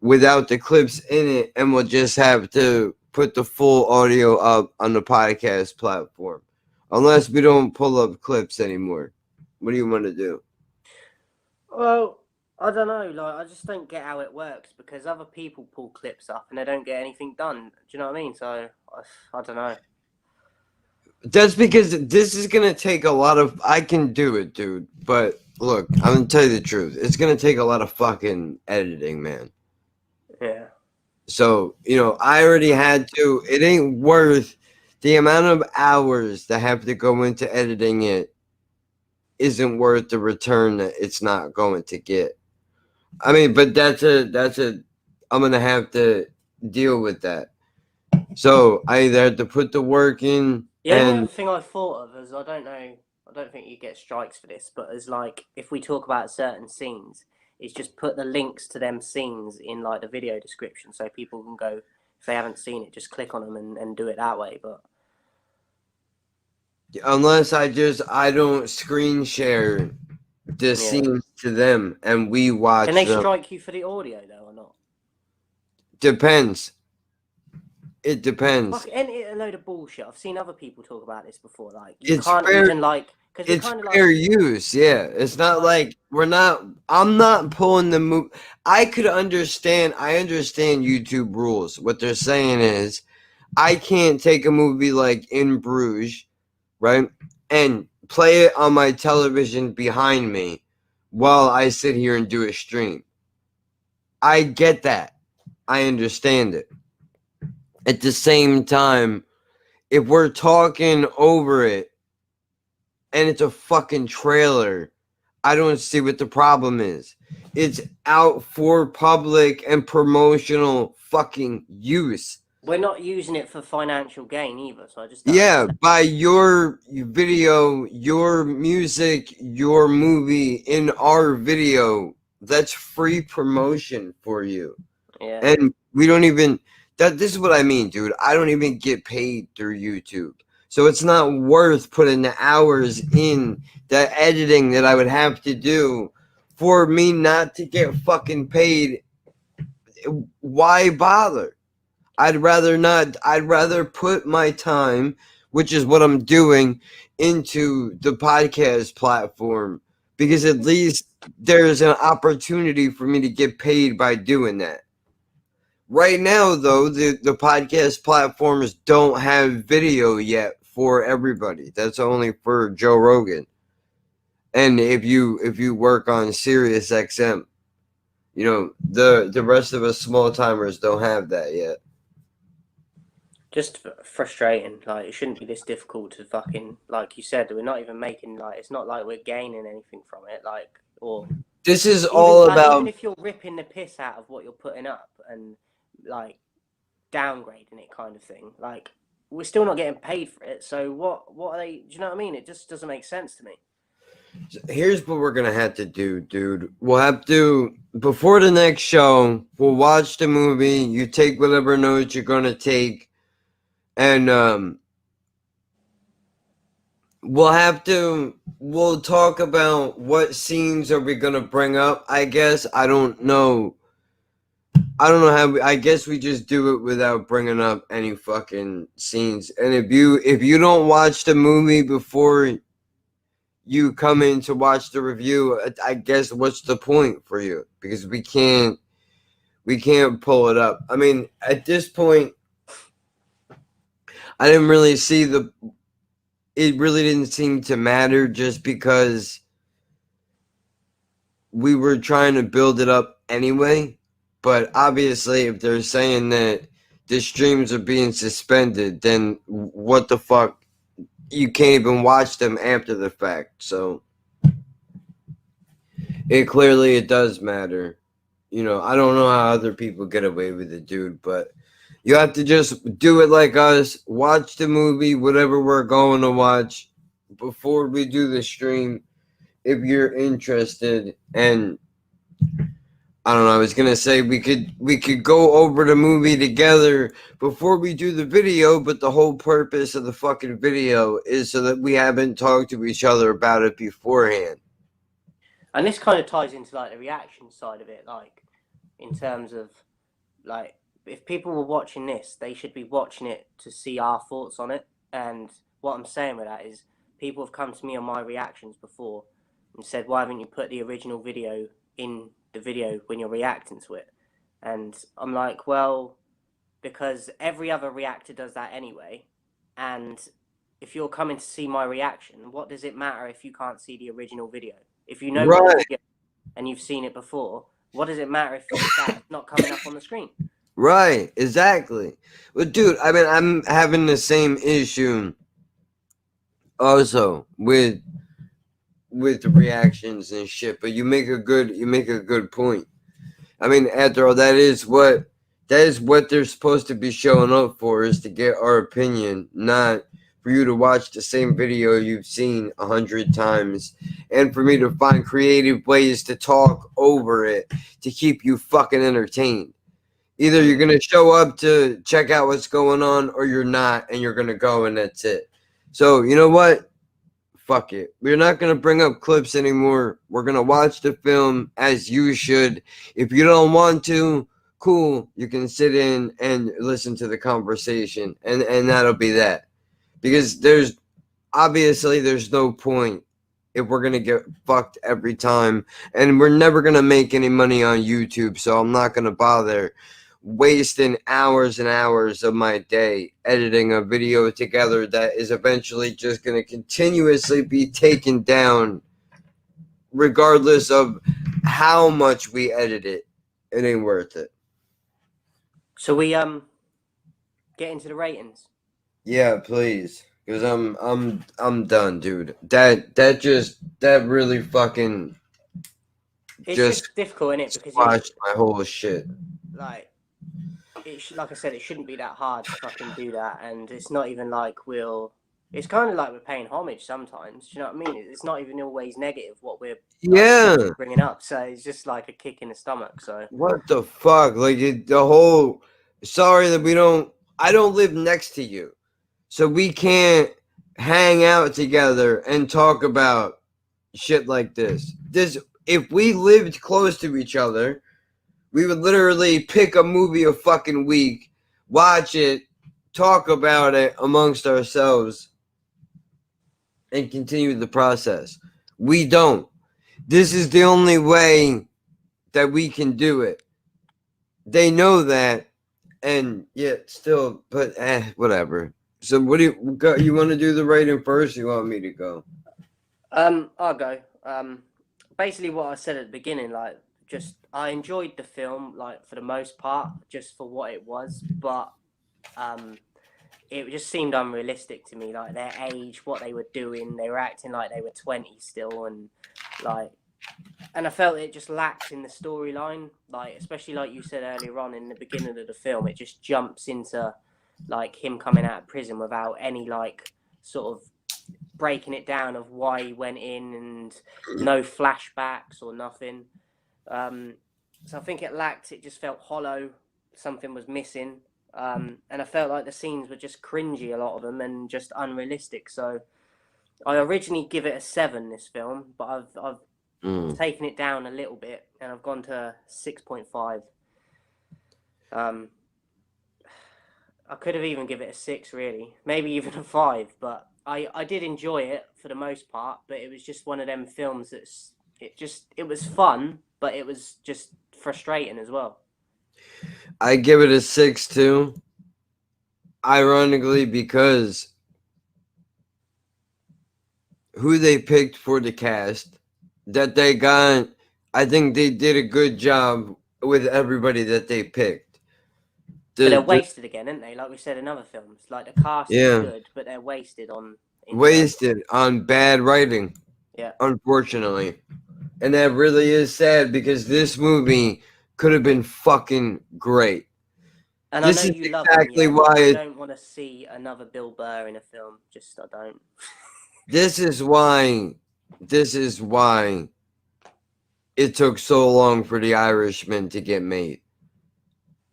without the clips in it, and we'll just have to put the full audio up on the podcast platform. Unless we don't pull up clips anymore. What do you want to do? Well, I don't know. Like, I just don't get how it works, because other people pull clips up and they don't get anything done. Do you know what I mean? So I don't know. That's because this is going to take a lot of... I can do it, dude. But look, I'm going to tell you the truth. It's going to take a lot of fucking editing, man. Yeah. So, you know, I already had to... It ain't worth the amount of hours that have to go into editing it. Isn't worth the return that it's not going to get. I mean, but I'm going to have to deal with that. So I either have to put the work in. The only other thing I thought of is, I don't think you get strikes for this, but as like, if we talk about certain scenes, is just put the links to them scenes in like the video description, so people can go, if they haven't seen it, just click on them and do it that way. But unless I don't screen share the scenes to them and we watch them. Can they strike you for the audio though or not? Depends. It depends. Fuck, ain't it a load of bullshit? I've seen other people talk about this before. Like, it's can't fair, even like, cause it's fair use. Yeah, it's not like I'm not pulling the move. I understand YouTube rules. What they're saying is, I can't take a movie like In Bruges, right, and play it on my television behind me while I sit here and do a stream. I get that. I understand it. At the same time, if we're talking over it and it's a fucking trailer, I don't see what the problem is. It's out for public and promotional fucking use. We're not using it for financial gain either, so I just by your video, your music, your movie in our video, that's free promotion for you. Yeah. And we don't even... This is what I mean, dude. I don't even get paid through YouTube. So it's not worth putting the hours in the editing that I would have to do for me not to get fucking paid. Why bother? I'd rather put my time, which is what I'm doing, into the podcast platform, because at least there's an opportunity for me to get paid by doing that. Right now, though, the podcast platforms don't have video yet for everybody. That's only for Joe Rogan. And if you work on Sirius XM, you know, the rest of us small timers don't have that yet. Just frustrating. Like, it shouldn't be this difficult to fucking, like you said, we're not even making, like, it's not like we're gaining anything from it, like, or This is even, all like, about. even if you're ripping the piss out of what you're putting up and, like, downgrading it kind of thing, like, we're still not getting paid for it, so what are they, do you know what I mean? It just doesn't make sense to me. Here's what we're gonna have to do, dude. We'll have to, before the next show, we'll watch the movie. You take whatever notes you're gonna take, and we'll talk about what scenes are we gonna bring up. I guess I don't know. I don't know how. I guess we just do it without bringing up any fucking scenes. And if you don't watch the movie before you come in to watch the review, I guess what's the point for you? Because we can't pull it up. I mean, at this point, I didn't really see it really didn't seem to matter just because we were trying to build it up anyway. But obviously, if they're saying that the streams are being suspended, then what the fuck? You can't even watch them after the fact. So it does matter. You know, I don't know how other people get away with it, dude, but you have to just do it like us. Watch the movie, whatever we're going to watch, before we do the stream, if you're interested. And I don't know, I was gonna say we could go over the movie together before we do the video, but the whole purpose of the fucking video is so that we haven't talked to each other about it beforehand. And this kind of ties into, like, the reaction side of it, like, in terms of, like, if people were watching this, they should be watching it to see our thoughts on it. And what I'm saying with that is, people have come to me on my reactions before and said, why haven't you put the original video in the video when you're reacting to it? And I'm like, well, because every other reactor does that anyway. And if you're coming to see my reaction, what does it matter if you can't see the original video? If you know what the video and you've seen it before, what does it matter if that's not coming up on the screen? Right, exactly. Well, dude, I mean, I'm having the same issue also with the reactions and shit. But you make a good point. I mean, after all, that is what they're supposed to be showing up for, is to get our opinion, not for you to watch the same video you've seen 100 times, and for me to find creative ways to talk over it to keep you fucking entertained. Either you're gonna show up to check out what's going on, or you're not, and you're gonna go, and that's it. So you know what? Fuck it. We're not gonna bring up clips anymore. We're gonna watch the film as you should. If you don't want to, cool. You can sit in and listen to the conversation, and that'll be that. Because there's no point if we're gonna get fucked every time, and we're never gonna make any money on YouTube. So I'm not gonna bother wasting hours and hours of my day editing a video together that is eventually just going to continuously be taken down regardless of how much we edit it. It ain't worth it. So we get into the ratings. Yeah, please, because I'm done, dude. That really fucking It's just difficult, isn't it? Because squashed my whole shit. Like, like I said, it shouldn't be that hard to fucking do that, and it's not even like it's kind of like we're paying homage sometimes. Do you know what I mean? It's not even always negative what we're bringing up. So it's just like a kick in the stomach. So what the fuck? Like the whole. Sorry that I don't live next to you, so we can't hang out together and talk about shit like this. If we lived close to each other, we would literally pick a movie a fucking week, watch it, talk about it amongst ourselves, and continue the process. We don't. This is the only way that we can do it. They know that, and yet still, but whatever. So what do you want to do the rating first? Or you want me to go? I'll go. Basically what I said at the beginning, like, just I enjoyed the film, like, for the most part, just for what it was, but it just seemed unrealistic to me. Like their age, what they were doing, they were acting like they were 20 still, and like, and I felt it just lacked in the storyline. Like, especially like you said earlier on in the beginning of the film, it just jumps into like him coming out of prison without any like sort of breaking it down of why he went in, and no flashbacks or nothing. So I think it lacked. It just felt hollow. Something was missing. And I felt like the scenes were just cringy, a lot of them, and just unrealistic. So I originally give it a 7, this film, but I've taken it down a little bit, and I've gone to 6.5. I could have even given it a 6, really, maybe even a 5, but I did enjoy it for the most part. But it was just one of them films it was fun, but it was just frustrating as well. I give it a 6 too. Ironically, because who they picked for the cast that they got, I think they did a good job with everybody that they picked. But they're wasted again, aren't they? Like we said in other films, like the cast is good, but they're wasted on bad writing. Yeah, unfortunately, and that really is sad because this movie could have been fucking great. And this I know is you love exactly him, why I don't want to see another Bill Burr in a film. Just I don't. This is why it took so long for The Irishman to get made,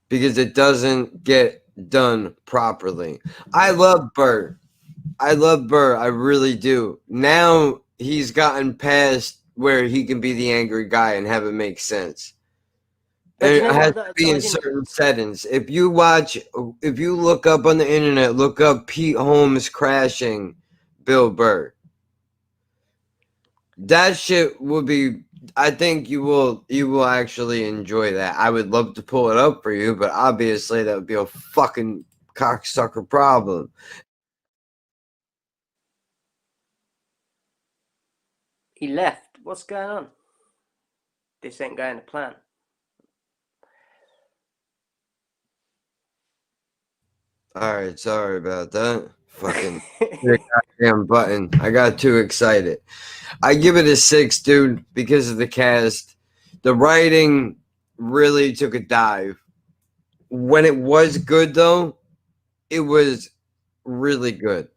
because it doesn't get done properly. I love Burr. I really do. Now he's gotten past where he can be the angry guy and have it make sense. And it has to be in certain settings. If you look up on the internet, look up Pete Holmes crashing Bill Burr. That shit will be. I think you will actually enjoy that. I would love to pull it up for you, but obviously that would be a fucking cocksucker problem. He left. What's going on? This ain't going to plan. Alright, sorry about that. Fucking goddamn button. I got too excited. I give it a 6, dude, because of the cast. The writing really took a dive. When it was good, though, it was really good.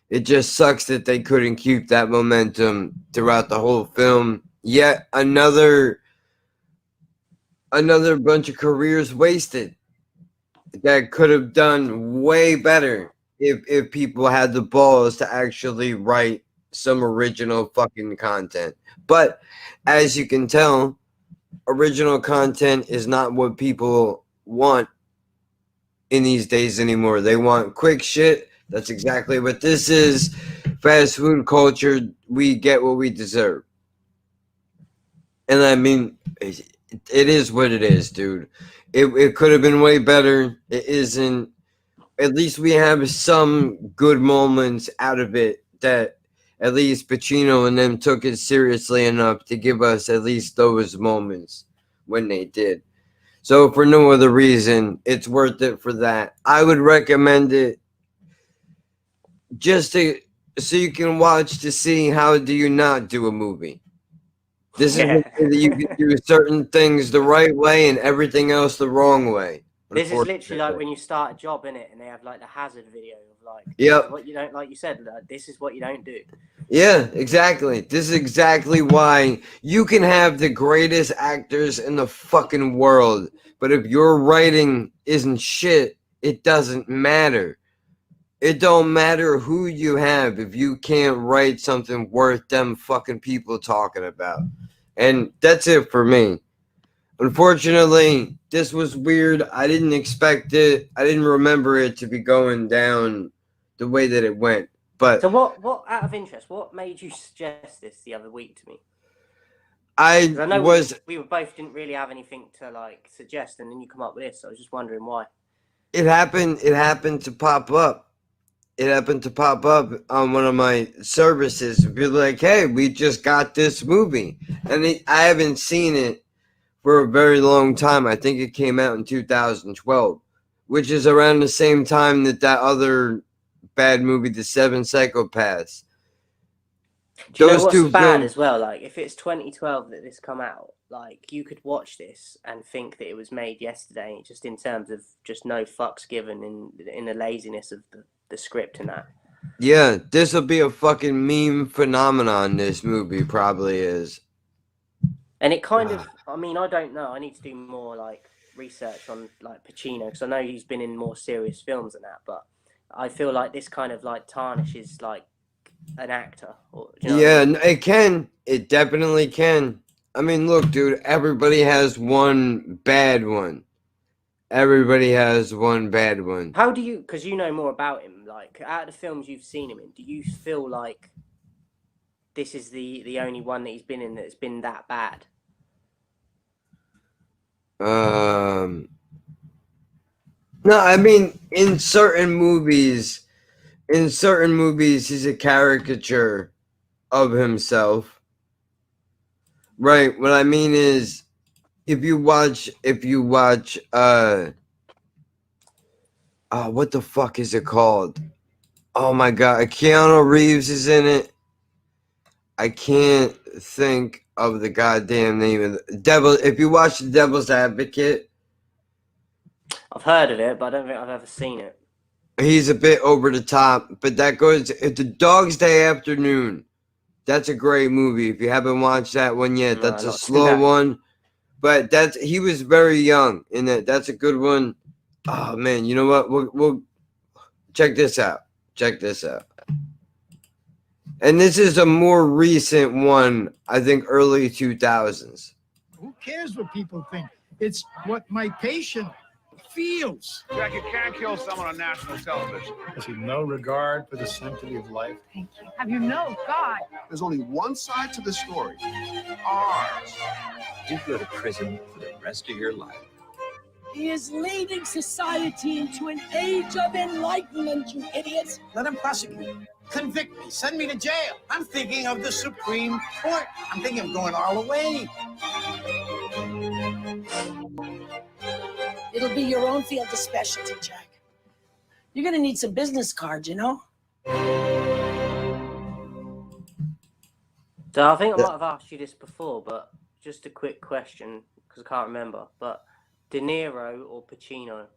It just sucks that they couldn't keep that momentum throughout the whole film. Yet another bunch of careers wasted that could have done way better if people had the balls to actually write some original fucking content. But as you can tell, original content is not what people want in these days anymore. They want quick shit. That's exactly what this is. Fast food culture. We get what we deserve. And I mean, it is what it is, dude. It could have been way better. It isn't. At least we have some good moments out of it, that at least Pacino and them took it seriously enough to give us at least those moments when they did. So for no other reason, it's worth it for that. I would recommend it just so you can watch to see how do you not do a movie. This is the way that you can do certain things the right way and everything else the wrong way. This is literally like when you start a job, innit? And they have like the hazard video of like, what you don't, like you said, like, this is what you don't do. Yeah, exactly. This is exactly why you can have the greatest actors in the fucking world, but if your writing isn't shit, it doesn't matter. It don't matter who you have if you can't write something worth them fucking people talking about. And that's it for me. Unfortunately, this was weird. I didn't expect it. I didn't remember it to be going down the way that it went. But so what out of interest, what made you suggest this the other week to me? I know was we both didn't really have anything to like suggest, and then you come up with this. So I was just wondering why. It happened to pop up. It happened to pop up on one of my services. Be like, hey, we just got this movie. And I haven't seen it for a very long time. I think it came out in 2012. which is around the same time that other bad movie, The Seven Psychopaths. Do you know Those what's two bad films. as well? Like, if it's 2012 that this come out, like, you could watch this and think that it was made yesterday, just in terms of just no fucks given in the laziness of the script and that. Yeah, this will be a fucking meme phenomenon. This movie probably is. And it kind of, I mean, I don't know. I need to do more like research on like Pacino, because I know he's been in more serious films than that. But I feel like this kind of like tarnishes like an actor. Or, do you know what I mean? It can. It definitely can. I mean, look, dude. Everybody has one bad one. Everybody has one bad one. How do you? Because you know more about him. Like, out of the films you've seen him in, do you feel like this is the only one that he's been in that's been that bad? No, I mean, in certain movies, he's a caricature of himself. Right. What I mean is, if you watch, what the fuck is it called? Oh my God, Keanu Reeves is in it. I can't think of the goddamn name of the devil. If you watch The Devil's Advocate, I've heard of it, but I don't think I've ever seen it. he's a bit over the top, but that goes The Dog's Day Afternoon. That's a great movie. If you haven't watched that one yet, No, that's a not slow that. one. But he was very young in that. That's a good one. Oh man, you know what? We'll check this out. Check this out. And this is a more recent one, I think early 2000s. Who cares what people think? It's what my patient feels. Jack, you can't kill someone on national television. Has he no regard for the sanctity of life? Thank you. Have you no God? There's only one side to the story. Ours. You go to prison for the rest of your life. He is leading society into an age of enlightenment, you idiots. Let him prosecute. Convict me. Send me to jail. I'm thinking of the Supreme Court. I'm thinking of going all the way. It'll be your own field of specialty, Jack. You're going to need some business cards, you know? So I think I might have asked you this before, but just a quick question, because I can't remember. But De Niro or Pacino?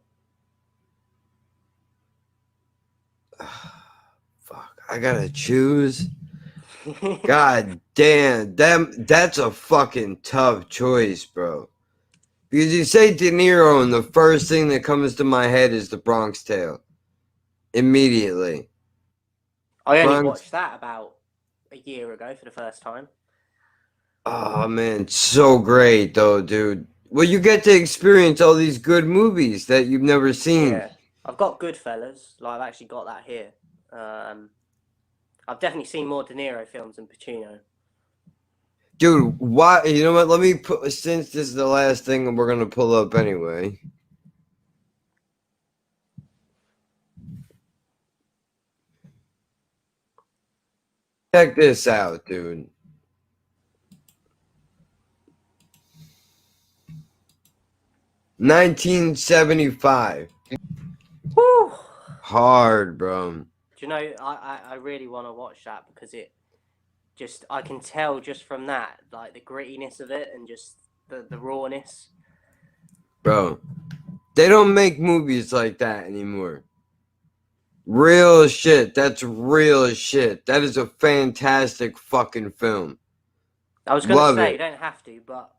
Fuck, I gotta choose. God damn, that's a fucking tough choice, bro. Because you say De Niro, and the first thing that comes to my head is The Bronx Tale. Immediately. I only watched that about a year ago for the first time. Oh man, so great though, dude. Well, you get to experience all these good movies that you've never seen. Yeah, I've got Goodfellas. Like, I've actually got that here. I've definitely seen more De Niro films than Pacino. Dude, why? You know what? Let me put, since this is the last thing we're gonna pull up anyway. Check this out, dude. $1975. Woo! Hard, bro. Do you know, I really want to watch that, because it just, I can tell just from that, like the grittiness of it and just the rawness. Bro, they don't make movies like that anymore. Real shit. That's real shit. That is a fantastic fucking film. I was going to say, it. you don't have to, but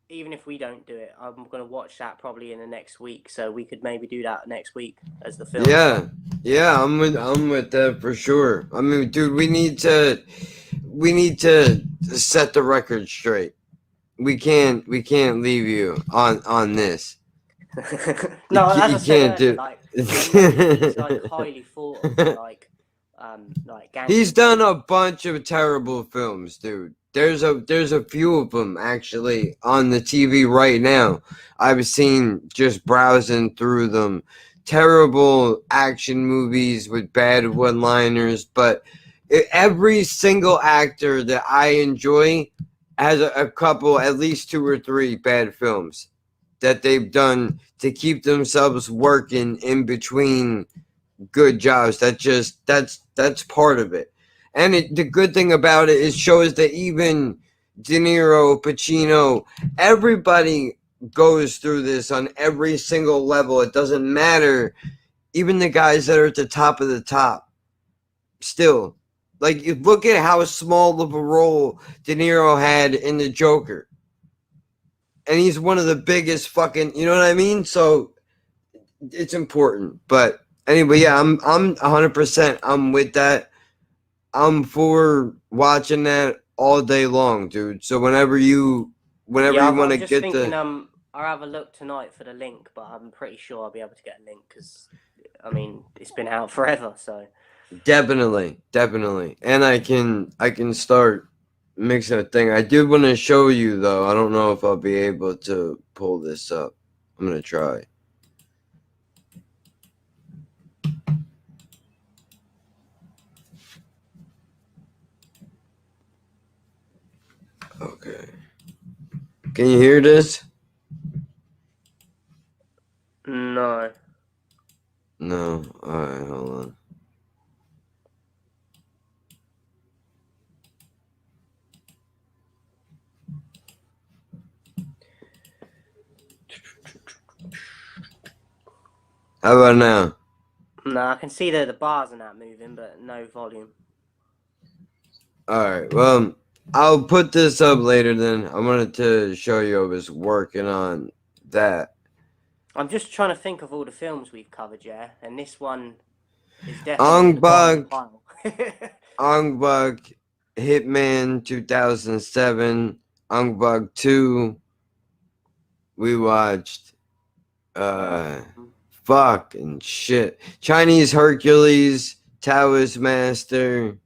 even if we don't do it, I'm going to watch that probably in the next week. So we could maybe do that next week as the film. Yeah, I'm with that for sure. I mean, dude, we need to set the record straight. We can't leave you on this. No, as I said can't do. Like, he's like highly thought of, like He's done a bunch of terrible films, dude. There's a few of them actually on the TV right now. I've seen just browsing through them. Terrible action movies with bad one-liners, but every single actor that I enjoy has a couple, at least 2 or 3 bad films that they've done to keep themselves working in between good jobs. That's part of it. And the good thing about it is shows that even De Niro, Pacino, everybody goes through this on every single level. It doesn't matter. Even the guys that are at the top of the top, still. Like, you look at how small of a role De Niro had in The Joker. And he's one of the biggest fucking, you know what I mean? So it's important. But anyway, yeah, I'm 100%. I'm with that. I'm for watching that all day long, dude. So whenever you want to get thinking, I'll have a look tonight for the link, but I'm pretty sure I'll be able to get a link because, I mean, it's been out forever. So definitely, and I can start mixing a thing. I did want to show you though. I don't know if I'll be able to pull this up. I'm gonna try. Okay. Can you hear this? no. No. Alright, hold on. How about now? No, I can see the bars and that moving, but no volume. Alright, well, I'll put this up later then. I wanted to show you I was working on that. I'm just trying to think of all the films we've covered, yeah, and this one is definitely at the bottom of the pile. Ong Bak, Hitman 2007, Ong Bak 2. We watched fucking shit. Chinese Hercules, Taoist Master.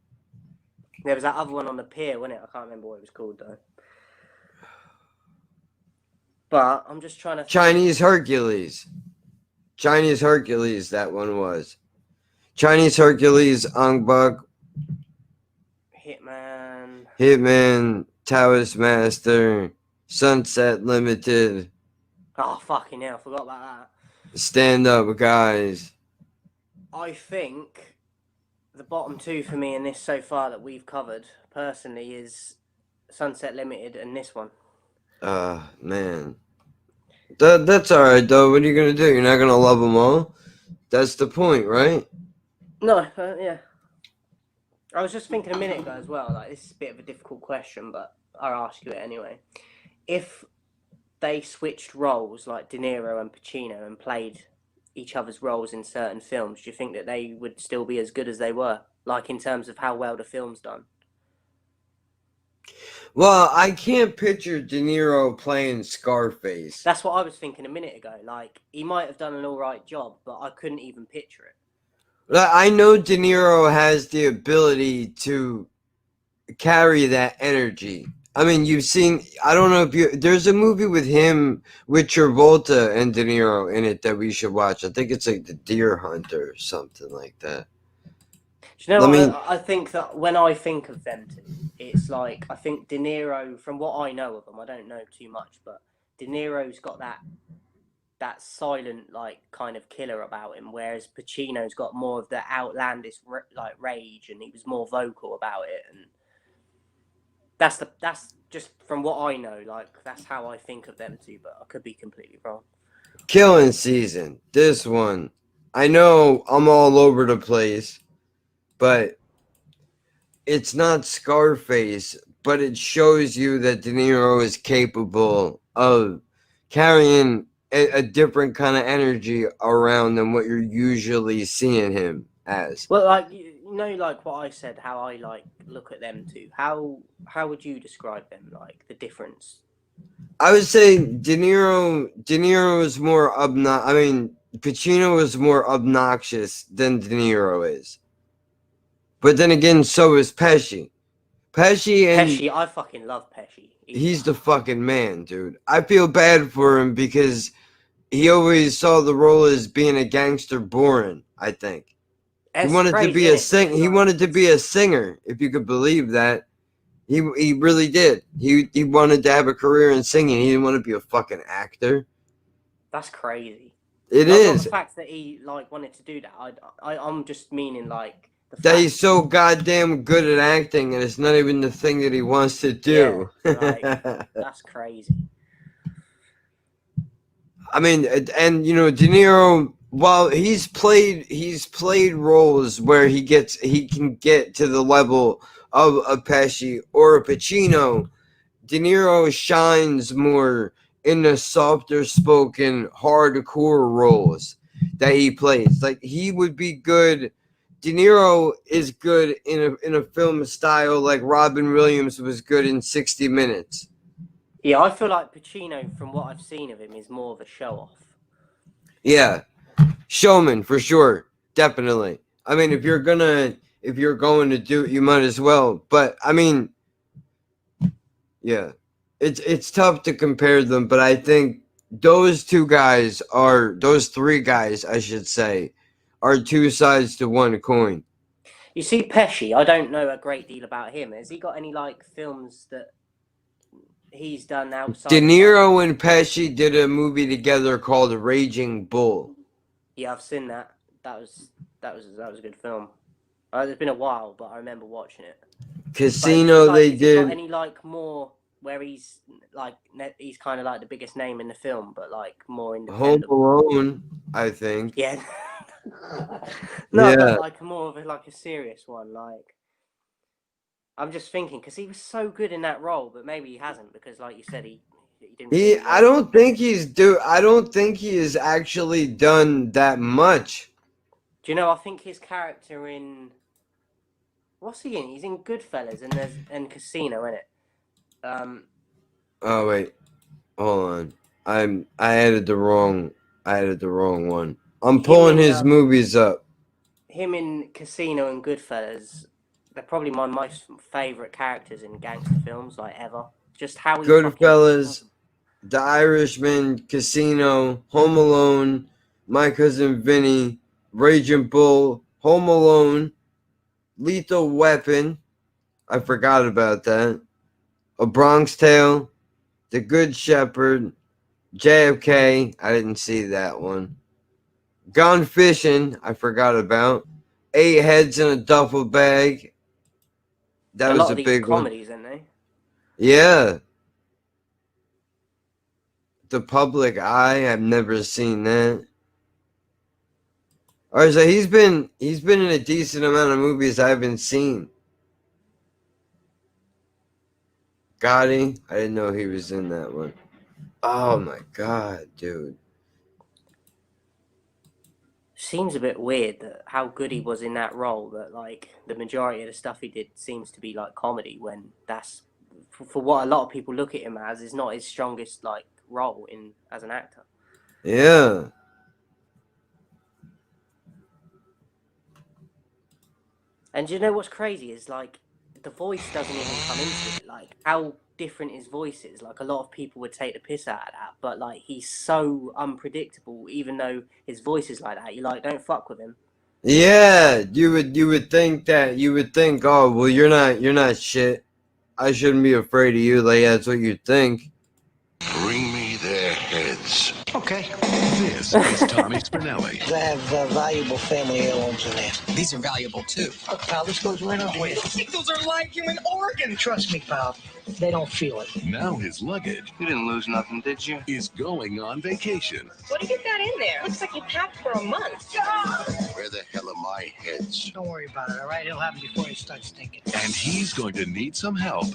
There was that other one on the pier, wasn't it? I can't remember what it was called though. But I'm just trying to think. Chinese Hercules, that one was. Chinese Hercules, Ong Bak, Hitman, Taoist Master, Sunset Limited. Oh, fucking hell, I forgot about that. Stand Up Guys. I think the bottom two for me in this so far that we've covered, personally, is Sunset Limited and this one. Man. That's alright, though. What are you going to do? You're not going to love them all? That's the point, right? No, yeah. I was just thinking a minute ago as well, like, this is a bit of a difficult question, but I'll ask you it anyway. If they switched roles, like De Niro and Pacino, and played each other's roles in certain films, do you think that they would still be as good as they were? Like, in terms of how well the film's done? Well, I can't picture De Niro playing Scarface. That's what I was thinking a minute ago. Like, he might have done an alright job, but I couldn't even picture it. I know De Niro has the ability to carry that energy. I mean, you've seen, I don't know if there's a movie with him, with Travolta and De Niro in it that we should watch. I think it's like The Deer Hunter or something like that. Do you know I think that when I think of them two, it's like, I think De Niro, from what I know of him, I don't know too much, but De Niro's got that silent, like, kind of killer about him, whereas Pacino's got more of the outlandish, like, rage, and he was more vocal about it, and that's just from what I know, like, that's how I think of them two, but I could be completely wrong. Killing Season, this one, I know I'm all over the place, but it's not Scarface, but it shows you that De Niro is capable of carrying a different kind of energy around than what you're usually seeing him as. Well, like, you know, like what I said, how I, like, look at them two. How would you describe them, like, the difference? I would say De Niro is more Pacino is more obnoxious than De Niro is. But then again, so is Pesci. Pesci, I fucking love Pesci. He's the fucking man, dude. I feel bad for him because he always saw the role as being a gangster boring, I think. He wanted to be a singer. He wanted to be a singer, if you could believe that. He really did. He wanted to have a career in singing. He didn't want to be a fucking actor. That's crazy. It Not is. the fact that he like wanted to do that. I'm just meaning like the That fact he's so goddamn good at acting, and it's not even the thing that he wants to do. Yeah, like, that's crazy. I mean, and you know, De Niro, while he's played roles where he can get to the level of a Pesci or a Pacino. De Niro shines more in the softer spoken, hardcore roles that he plays. Like, he would be good. De Niro is good in a film style like Robin Williams was good in 60 Minutes. Yeah, I feel like Pacino, from what I've seen of him, is more of a show-off. Yeah, showman for sure, definitely. I mean, if you're going to do it, you might as well. But I mean, yeah, it's tough to compare them. But I think those three guys, I should say, are two sides to one coin. You see, Pesci, I don't know a great deal about him. Has he got any like films that he's done outside? De Niro and Pesci did a movie together called Raging Bull. Yeah, I've seen that. That was a good film. It's been a while, but I remember watching it. Casino, like, they has did. he got any like more where he's kind of like the biggest name in the film, but like more independent? Home Alone, I think. Yeah. No, yeah. but like more of a serious one. Like, I'm just thinking because he was so good in that role, but maybe he hasn't because, like you said, he didn't. I don't think he has actually done that much. Do you know? I think his character in what's he in? He's in Goodfellas and Casino, isn't it? Oh wait, hold on. I added the wrong one. I'm pulling his movies up. Him in Casino and Goodfellas, they're probably my most favorite characters in gangster films like ever. Just how he Goodfellas, The Irishman, Casino, Home Alone, My Cousin Vinny, Raging Bull, Home Alone, Lethal Weapon. I forgot about that. A Bronx Tale, The Good Shepherd, JFK. I didn't see that one. Gone Fishing. I forgot about. 8 Heads in a Duffel Bag. That was a big one. Comedies, aren't they? Yeah. The Public Eye. I've never seen that. All right, so he's been in a decent amount of movies I haven't seen. Gotti. I didn't know he was in that one. Oh my god, dude. Seems a bit weird that how good he was in that role, that like the majority of the stuff he did seems to be like comedy, when that's for what a lot of people look at him as is not his strongest like role in as an actor. Yeah. And you know what's crazy is like the voice doesn't even come into it. Like how different his voice is. Like a lot of people would take the piss out of that, but like he's so unpredictable. Even though his voice is like that, you like don't fuck with him. Yeah, you would think, oh well, you're not shit. I shouldn't be afraid of you. Like that's what you think. Bring me their heads. Okay. This is Tommy Spinelli. I have valuable family heirlooms in there. These are valuable too. Look, pal, this goes right over here. Those are like you in Oregon. Trust me, pal. They don't feel it. Now his luggage You didn't lose nothing, did you? is going on vacation. What do you got in there? Looks like you packed for a month. Where the hell are my heads? Don't worry about it, all right? It'll happen before it starts thinking. And he's going to need some help.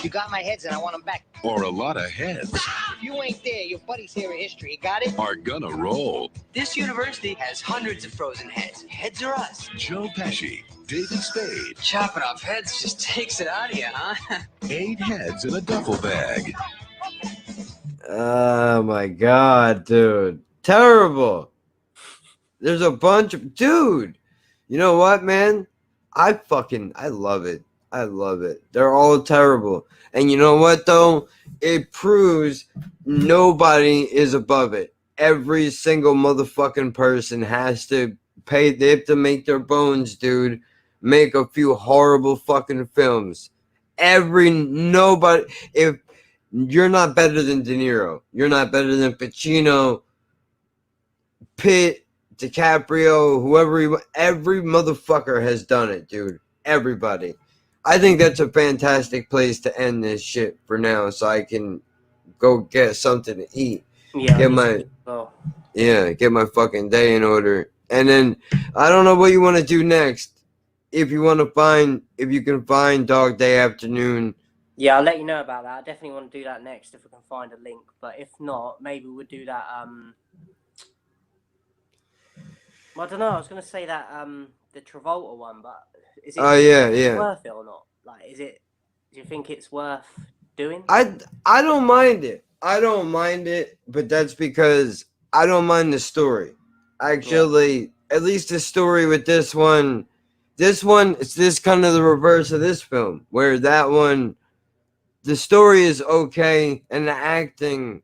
You got my heads and I want them back. Or a lot of heads You ain't there. Your buddy's here in history. You got it? are gonna roll. This university has hundreds of frozen heads. Heads are us. Joe Pesci, David Spade, Chopping off heads just takes it out of you, huh? 8 heads in a duffel bag. Oh my god, dude. Terrible. There's a bunch of dude. You know what, man? I love it. I love it. They're all terrible. And you know what though? It proves nobody is above it. Every single motherfucking person has to pay. They have to make their bones, dude. Make a few horrible fucking films. Nobody. You're not better than De Niro. You're not better than Pacino, Pitt, DiCaprio, whoever. Every motherfucker has done it, dude. Everybody. I think that's a fantastic place to end this shit for now, so I can go get something to eat. Yeah. Get my fucking day in order. And then I don't know what you want to do next. If you can find Dog Day Afternoon. Yeah, I'll let you know about that. I definitely want to do that next if we can find a link. But if not, maybe we'll do that. Well, I don't know. I was gonna say that the Travolta one, but is it? Worth it or not? Like, is it? Do you think it's worth doing? I don't mind it. I don't mind it, but that's because I don't mind the story. Actually, at least the story with this one, it's this kind of the reverse of this film, where that one, the story is okay, and the acting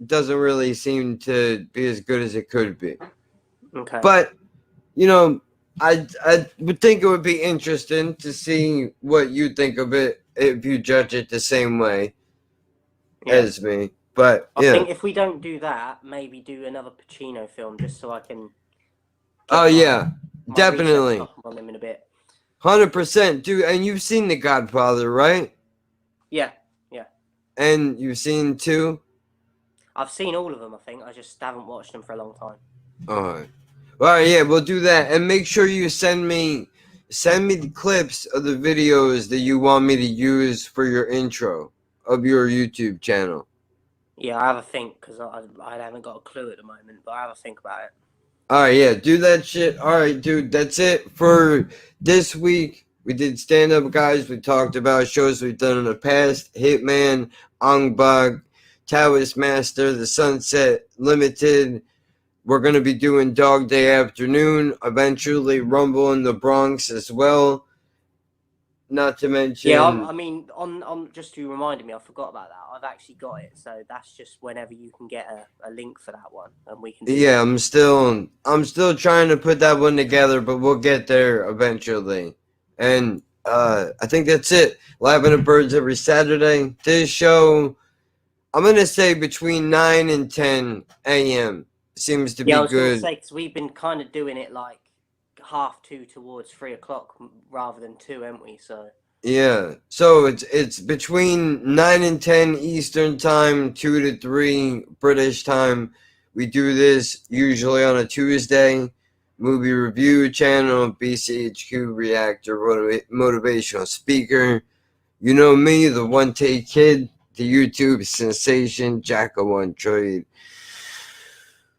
doesn't really seem to be as good as it could be. Okay. But, I would think it would be interesting to see what you think of it if you judge it the same way as me. But I think if we don't do that, maybe do another Pacino film just so I can. Definitely. On him in a bit. 100%, dude. And you've seen The Godfather, right? Yeah. And you've seen 2? I've seen all of them. I think I just haven't watched them for a long time. All right, yeah, we'll do that, and make sure you send me the clips of the videos that you want me to use for your intro of your YouTube channel. Yeah, I have a think because I haven't got a clue at the moment, but I have a think about it. All right, yeah, do that shit. All right, dude, that's it for this week. We did stand-up, guys. We talked about shows we've done in the past: Hitman, Ongbag, Taoist Master, The Sunset Limited. We're going to be doing Dog Day Afternoon, eventually Rumble in the Bronx as well. Not to mention... Yeah, I mean, on just to remind me, I forgot about that. I've actually got it, so that's just whenever you can get a link for that one, and we can... Yeah, I'm still trying to put that one together, but we'll get there eventually. And I think that's it. Laughing at Birds every Saturday. This show, I'm going to say between 9 and 10 a.m. Seems to be good. Yeah, I was going to say, because we've been kind of doing it like 2:30 towards 3 o'clock rather than 2, haven't we? So yeah, so it's between 9 and 10 Eastern time, 2 to 3 British time. We do this usually on a Tuesday. Movie review channel, beeceehq reactor, motivational speaker. You know me, the One Take Kid, the YouTube sensation, Jack of One Trade.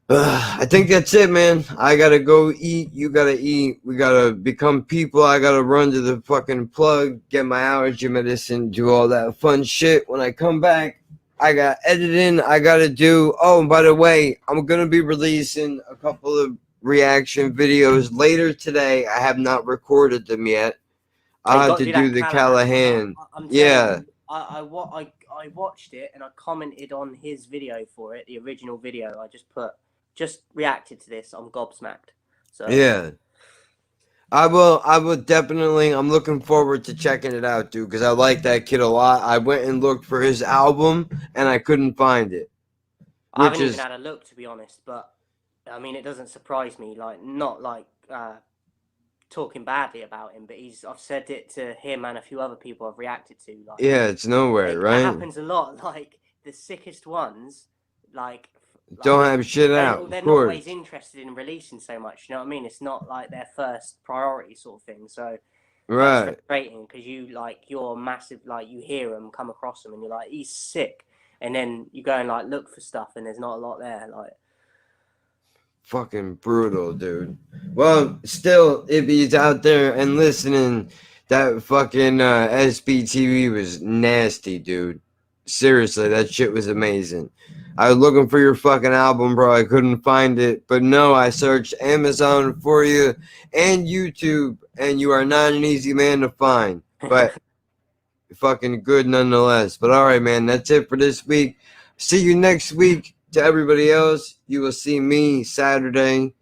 I think that's it, man. I gotta go eat. You gotta eat. We gotta become people. I gotta run to the fucking plug, get my allergy medicine, do all that fun shit. When I come back, I got editing. I gotta do. Oh, and by the way, I'm gonna be releasing a couple of reaction videos later today. I have not recorded them yet. I'll have to do the Callahan. Yeah. I watched it and I commented on his video for it, the original video. I just reacted to this. I'm gobsmacked. So yeah, I will definitely. I'm looking forward to checking it out, dude, because I like that kid a lot. I went and looked for his album and I couldn't find it. I haven't even had a look, to be honest, but I mean, it doesn't surprise me. Like, not like talking badly about him, but I've said it to him and a few other people I've reacted to. Like, yeah, it's nowhere, right? It happens a lot. Like the sickest ones, like don't have shit out. They're not always interested in releasing so much. You know what I mean? It's not like their first priority sort of thing. So right, it's frustrating because you're massive. Like you hear them, come across them, and you're like, he's sick, and then you go and like look for stuff, and there's not a lot there. Like fucking brutal, dude. Well, still, if he's out there and listening, that fucking SBTV was nasty, dude. Seriously, that shit was amazing. I was looking for your fucking album, bro. I couldn't find it. But no, I searched Amazon for you and YouTube, and you are not an easy man to find. But fucking good nonetheless. But all right, man, that's it for this week. See you next week. To everybody else, you will see me Saturday.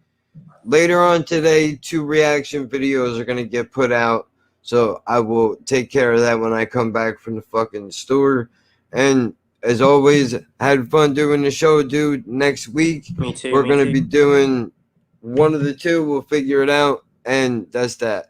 Later on today, 2 reaction videos are going to get put out. So I will take care of that when I come back from the fucking store. And as always, had fun doing the show, dude. Next week, Me too. we're me going to too. be doing one of the two. We'll figure it out. And that's that.